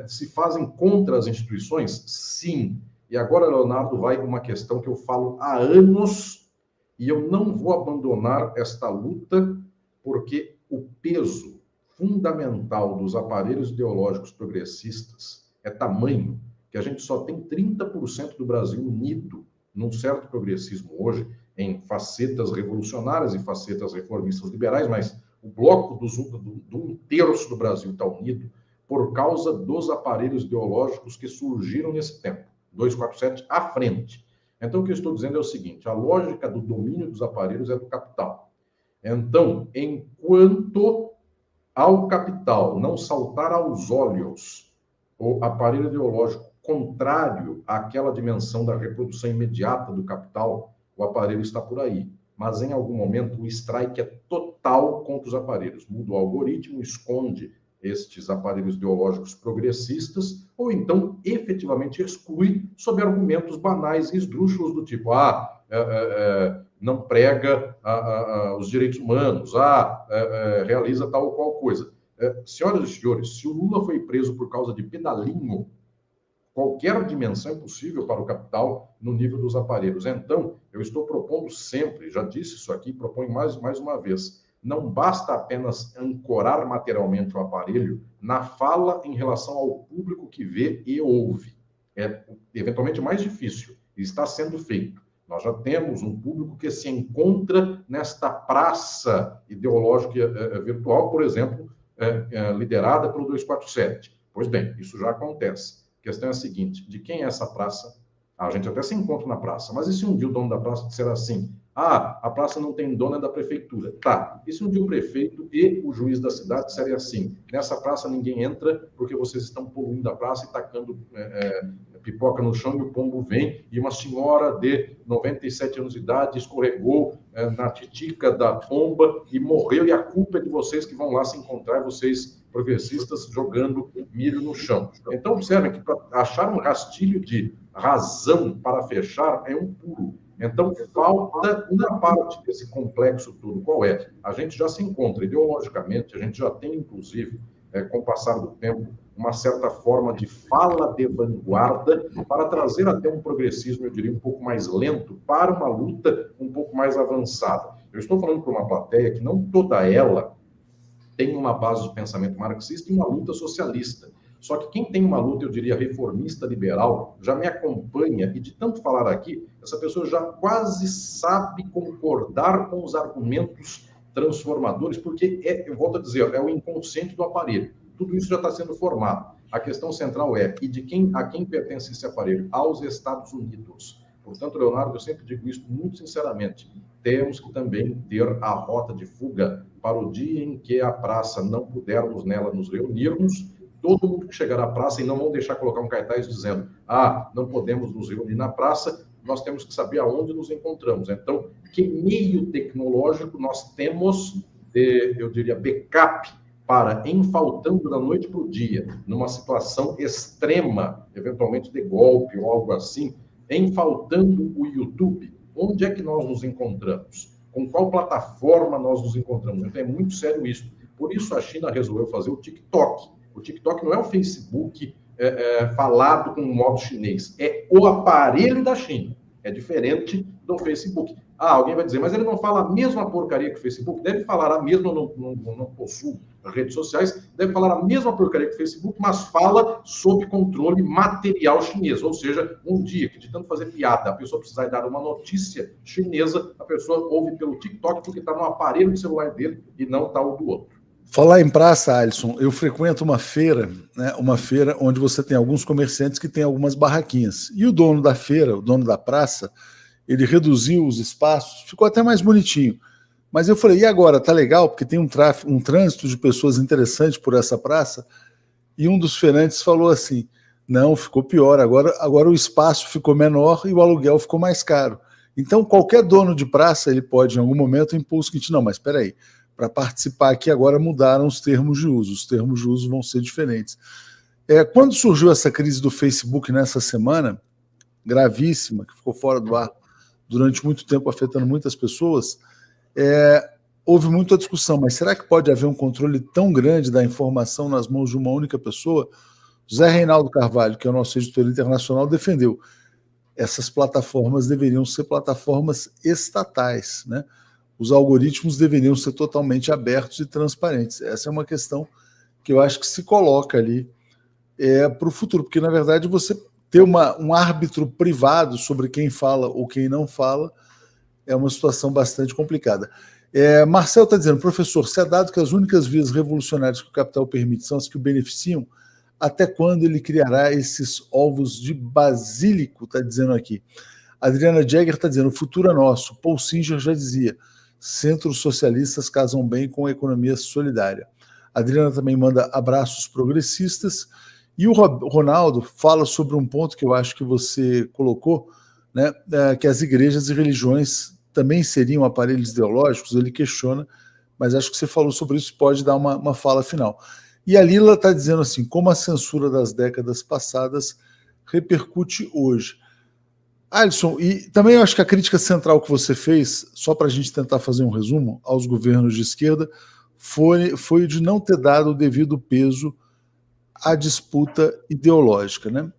se fazem contra as instituições? Sim. E agora, Leonardo, vai uma questão que eu falo há anos e eu não vou abandonar esta luta porque o peso fundamental dos aparelhos ideológicos progressistas é tamanho que a gente só tem 30% do Brasil unido num certo progressismo hoje, em facetas revolucionárias e facetas reformistas liberais, mas o bloco do 1/3 do Brasil está unido por causa dos aparelhos ideológicos que surgiram nesse tempo, 247 à frente. Então, o que eu estou dizendo é o seguinte, a lógica do domínio dos aparelhos é do capital. Então, enquanto ao capital não saltar aos olhos o aparelho ideológico contrário àquela dimensão da reprodução imediata do capital, o aparelho está por aí. Mas, em algum momento, o strike é total contra os aparelhos. Muda o algoritmo, esconde estes aparelhos ideológicos progressistas, ou então, efetivamente, exclui sob argumentos banais e esdrúxulos do tipo, não prega os direitos humanos, realiza tal ou qual coisa. Senhoras e senhores, se o Lula foi preso por causa de pedalinho, qualquer dimensão é possível para o capital no nível dos aparelhos. Então, eu estou propondo sempre, já disse isso aqui, proponho mais uma vez, não basta apenas ancorar materialmente o aparelho na fala em relação ao público que vê e ouve. É eventualmente mais difícil, e está sendo feito. Nós já temos um público que se encontra nesta praça ideológica virtual, por exemplo, liderada pelo 247. Pois bem, isso já acontece. A questão é a seguinte, de quem é essa praça? A gente até se encontra na praça, mas e se um dia o dono da praça disser assim, a praça não tem dono, é da prefeitura. Tá, e se um dia o prefeito e o juiz da cidade disserem assim, nessa praça ninguém entra porque vocês estão poluindo a praça e tacando pipoca no chão e o pombo vem, e uma senhora de 97 anos de idade escorregou na titica da pomba e morreu, e a culpa é de vocês que vão lá se encontrar, vocês progressistas jogando milho no chão. Então, observem que para achar um rastilho de razão para fechar é um pulo. Então, falta uma parte desse complexo todo. Qual é? A gente já se encontra ideologicamente, a gente já tem, inclusive, com o passar do tempo, uma certa forma de fala de vanguarda para trazer até um progressismo, eu diria, um pouco mais lento para uma luta um pouco mais avançada. Eu estou falando para uma plateia que não toda ela tem uma base de pensamento marxista e uma luta socialista. Só que quem tem uma luta, eu diria, reformista liberal, já me acompanha, e de tanto falar aqui, essa pessoa já quase sabe concordar com os argumentos transformadores, porque, eu volto a dizer, é o inconsciente do aparelho. Tudo isso já está sendo formado. A questão central é, a quem pertence esse aparelho? Aos Estados Unidos. Portanto, Leonardo, eu sempre digo isso muito sinceramente, temos que também ter a rota de fuga para o dia em que a praça não pudermos nela nos reunirmos. Todo mundo que chegar à praça, e não vão deixar colocar um cartaz dizendo não podemos nos reunir na praça, nós temos que saber aonde nos encontramos. Então, que meio tecnológico nós temos de, eu diria, backup para, em faltando da noite para o dia, numa situação extrema, eventualmente de golpe ou algo assim, em faltando o YouTube, onde é que nós nos encontramos? Com qual plataforma nós nos encontramos? Então, é muito sério isso. Por isso, a China resolveu fazer o TikTok. O TikTok não é o Facebook falado com o modo chinês, é o aparelho da China. É diferente do Facebook. Alguém vai dizer, mas ele não fala a mesma porcaria que o Facebook? Deve falar a mesma, não possui redes sociais, deve falar a mesma porcaria que o Facebook, mas fala sob controle material chinês. Ou seja, um dia que de tanto fazer piada, a pessoa precisar dar uma notícia chinesa, a pessoa ouve pelo TikTok porque está no aparelho de celular dele e não está o do outro. Falar em praça, Alisson, eu frequento uma feira, né, uma feira onde você tem alguns comerciantes que têm algumas barraquinhas. E o dono da feira, o dono da praça, ele reduziu os espaços, ficou até mais bonitinho. Mas eu falei, e agora? Tá legal? Porque tem um trânsito de pessoas interessante por essa praça. E um dos feirantes falou assim, não, ficou pior, agora o espaço ficou menor e o aluguel ficou mais caro. Então, qualquer dono de praça, ele pode, em algum momento, impor o seguinte, não, mas espera aí, para participar aqui agora mudaram os termos de uso. Os termos de uso vão ser diferentes. Quando surgiu essa crise do Facebook nessa semana, gravíssima, que ficou fora do ar durante muito tempo, afetando muitas pessoas, houve muita discussão, mas será que pode haver um controle tão grande da informação nas mãos de uma única pessoa? Zé Reinaldo Carvalho, que é o nosso editor internacional, defendeu. Essas plataformas deveriam ser plataformas estatais, né? Os algoritmos deveriam ser totalmente abertos e transparentes. Essa é uma questão que eu acho que se coloca ali para o futuro, porque, na verdade, você ter um árbitro privado sobre quem fala ou quem não fala é uma situação bastante complicada. Marcel está dizendo, professor, se é dado que as únicas vias revolucionárias que o capital permite são as que o beneficiam, até quando ele criará esses ovos de basílico, está dizendo aqui. Adriana Jäger está dizendo, o futuro é nosso. Paul Singer já dizia, centros socialistas casam bem com a economia solidária. A Adriana também manda abraços progressistas. E o Ronaldo fala sobre um ponto que eu acho que você colocou, né, que as igrejas e religiões também seriam aparelhos ideológicos. Ele questiona, mas acho que você falou sobre isso, pode dar uma fala final. E a Lila está dizendo assim, como a censura das décadas passadas repercute hoje. Alisson, e também eu acho que a crítica central que você fez, só para a gente tentar fazer um resumo, aos governos de esquerda, foi de não ter dado o devido peso à disputa ideológica, né?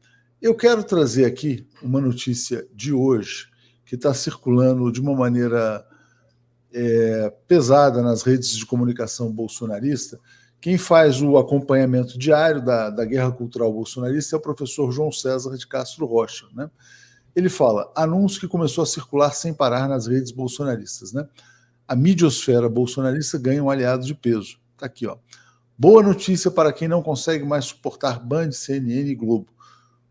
Eu quero trazer aqui uma notícia de hoje que está circulando de uma maneira pesada nas redes de comunicação bolsonarista. Quem faz o acompanhamento diário da guerra cultural bolsonarista é o professor João César de Castro Rocha, né? Ele fala, anúncio que começou a circular sem parar nas redes bolsonaristas, né? A midiosfera bolsonarista ganha um aliado de peso. Está aqui, ó. Boa notícia para quem não consegue mais suportar Band, CNN e Globo.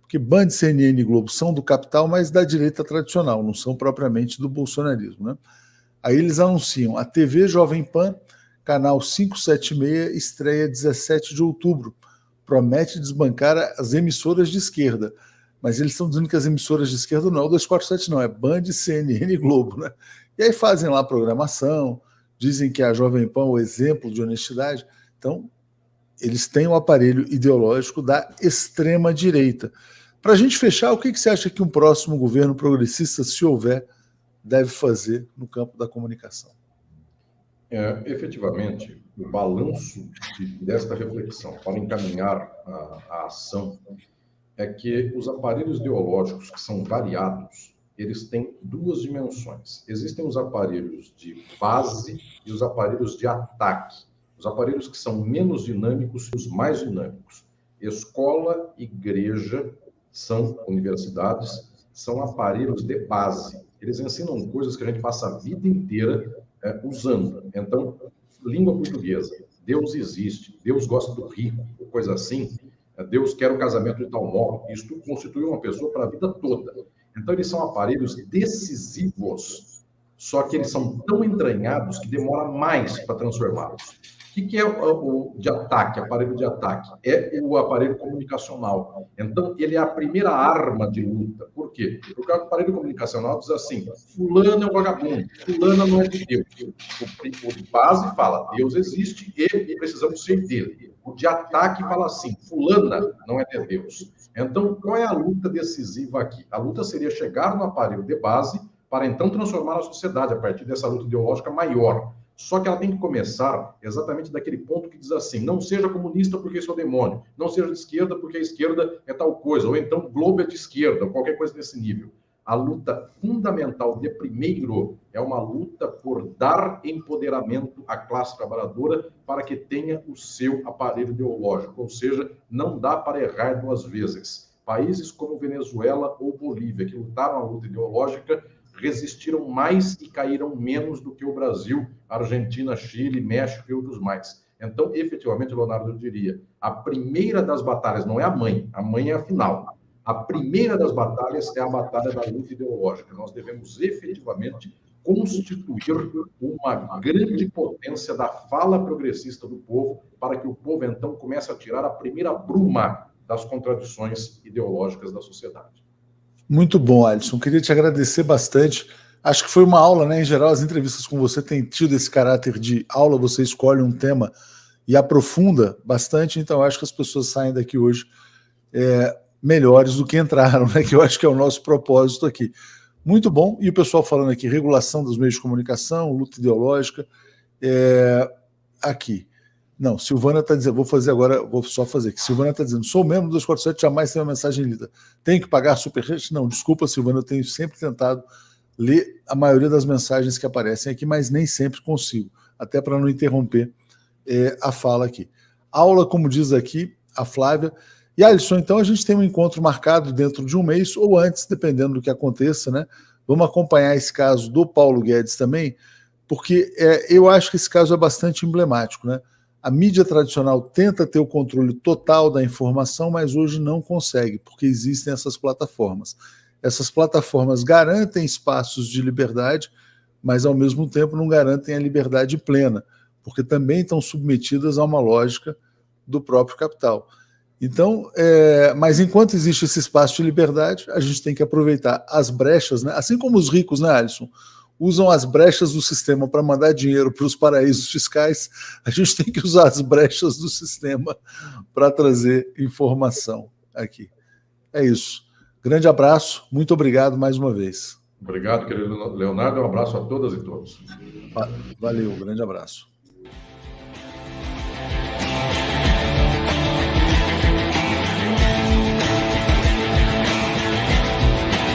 Porque Band, CNN e Globo são do capital, mas da direita tradicional, não são propriamente do bolsonarismo, né? Aí eles anunciam, a TV Jovem Pan, canal 576, estreia 17 de outubro. Promete desbancar as emissoras de esquerda. Mas eles estão dizendo que as emissoras de esquerda não é o 247, não, é Band, CNN e Globo, né? E aí fazem lá a programação, dizem que a Jovem Pan é o exemplo de honestidade. Então, eles têm o aparelho ideológico da extrema-direita. Para a gente fechar, o que você acha que um próximo governo progressista, se houver, deve fazer no campo da comunicação? Efetivamente, o balanço desta reflexão para encaminhar a ação é que os aparelhos ideológicos, que são variados, eles têm duas dimensões. Existem os aparelhos de base e os aparelhos de ataque. Os aparelhos que são menos dinâmicos e os mais dinâmicos. Escola, igreja, universidades, são aparelhos de base. Eles ensinam coisas que a gente passa a vida inteira usando. Então, língua portuguesa, Deus existe, Deus gosta do rico, coisa assim, Deus quer o casamento de tal modo. Isso constitui uma pessoa para a vida toda. Então, eles são aparelhos decisivos, só que eles são tão entranhados que demora mais para transformá-los. O que é o de ataque, aparelho de ataque? É o aparelho comunicacional. Então, ele é a primeira arma de luta. Por quê? Porque o aparelho comunicacional diz assim, fulano é um vagabundo, fulana não é de Deus. O de base fala, Deus existe e precisamos ser dele. O de ataque fala assim, fulana não é de Deus. Então, qual é a luta decisiva aqui? A luta seria chegar no aparelho de base para então transformar a sociedade a partir dessa luta ideológica maior. Só que ela tem que começar exatamente daquele ponto que diz assim, não seja comunista porque isso é o demônio, não seja de esquerda porque a esquerda é tal coisa, ou então o Globo é de esquerda, ou qualquer coisa desse nível. A luta fundamental de primeiro é uma luta por dar empoderamento à classe trabalhadora para que tenha o seu aparelho ideológico, ou seja, não dá para errar duas vezes. Países como Venezuela ou Bolívia, que lutaram a luta ideológica, resistiram mais e caíram menos do que o Brasil, Argentina, Chile, México e outros mais. Então, efetivamente, Leonardo, eu diria, a primeira das batalhas não é a mãe é a final. A primeira das batalhas é a batalha da luta ideológica. Nós devemos efetivamente constituir uma grande potência da fala progressista do povo para que o povo, então, comece a tirar a primeira bruma das contradições ideológicas da sociedade. Muito bom, Alisson. Queria te agradecer bastante. Acho que foi uma aula, né? Em geral, as entrevistas com você têm tido esse caráter de aula, você escolhe um tema e aprofunda bastante, então acho que as pessoas saem daqui hoje melhores do que entraram, né? Que eu acho que é o nosso propósito aqui. Muito bom. E o pessoal falando aqui, regulação dos meios de comunicação, luta ideológica. Aqui. Não, Silvana está dizendo, vou só fazer aqui. Silvana está dizendo, sou membro do 247, jamais tem uma mensagem lida. Tenho que pagar superchat? Não, desculpa, Silvana, eu tenho sempre tentado ler a maioria das mensagens que aparecem aqui, mas nem sempre consigo, até para não interromper a fala aqui. Aula, como diz aqui a Flávia. E, Alisson, então a gente tem um encontro marcado dentro de um mês, ou antes, dependendo do que aconteça, né? Vamos acompanhar esse caso do Paulo Guedes também, porque eu acho que esse caso é bastante emblemático, né? A mídia tradicional tenta ter o controle total da informação, mas hoje não consegue, porque existem essas plataformas. Essas plataformas garantem espaços de liberdade, mas ao mesmo tempo não garantem a liberdade plena, porque também estão submetidas a uma lógica do próprio capital. Então, mas enquanto existe esse espaço de liberdade, a gente tem que aproveitar as brechas, né? Assim como os ricos, né, Alisson? Usam as brechas do sistema para mandar dinheiro para os paraísos fiscais, a gente tem que usar as brechas do sistema para trazer informação aqui. É isso. Grande abraço, muito obrigado mais uma vez. Obrigado, querido Leonardo, um abraço a todas e todos. Valeu, grande abraço.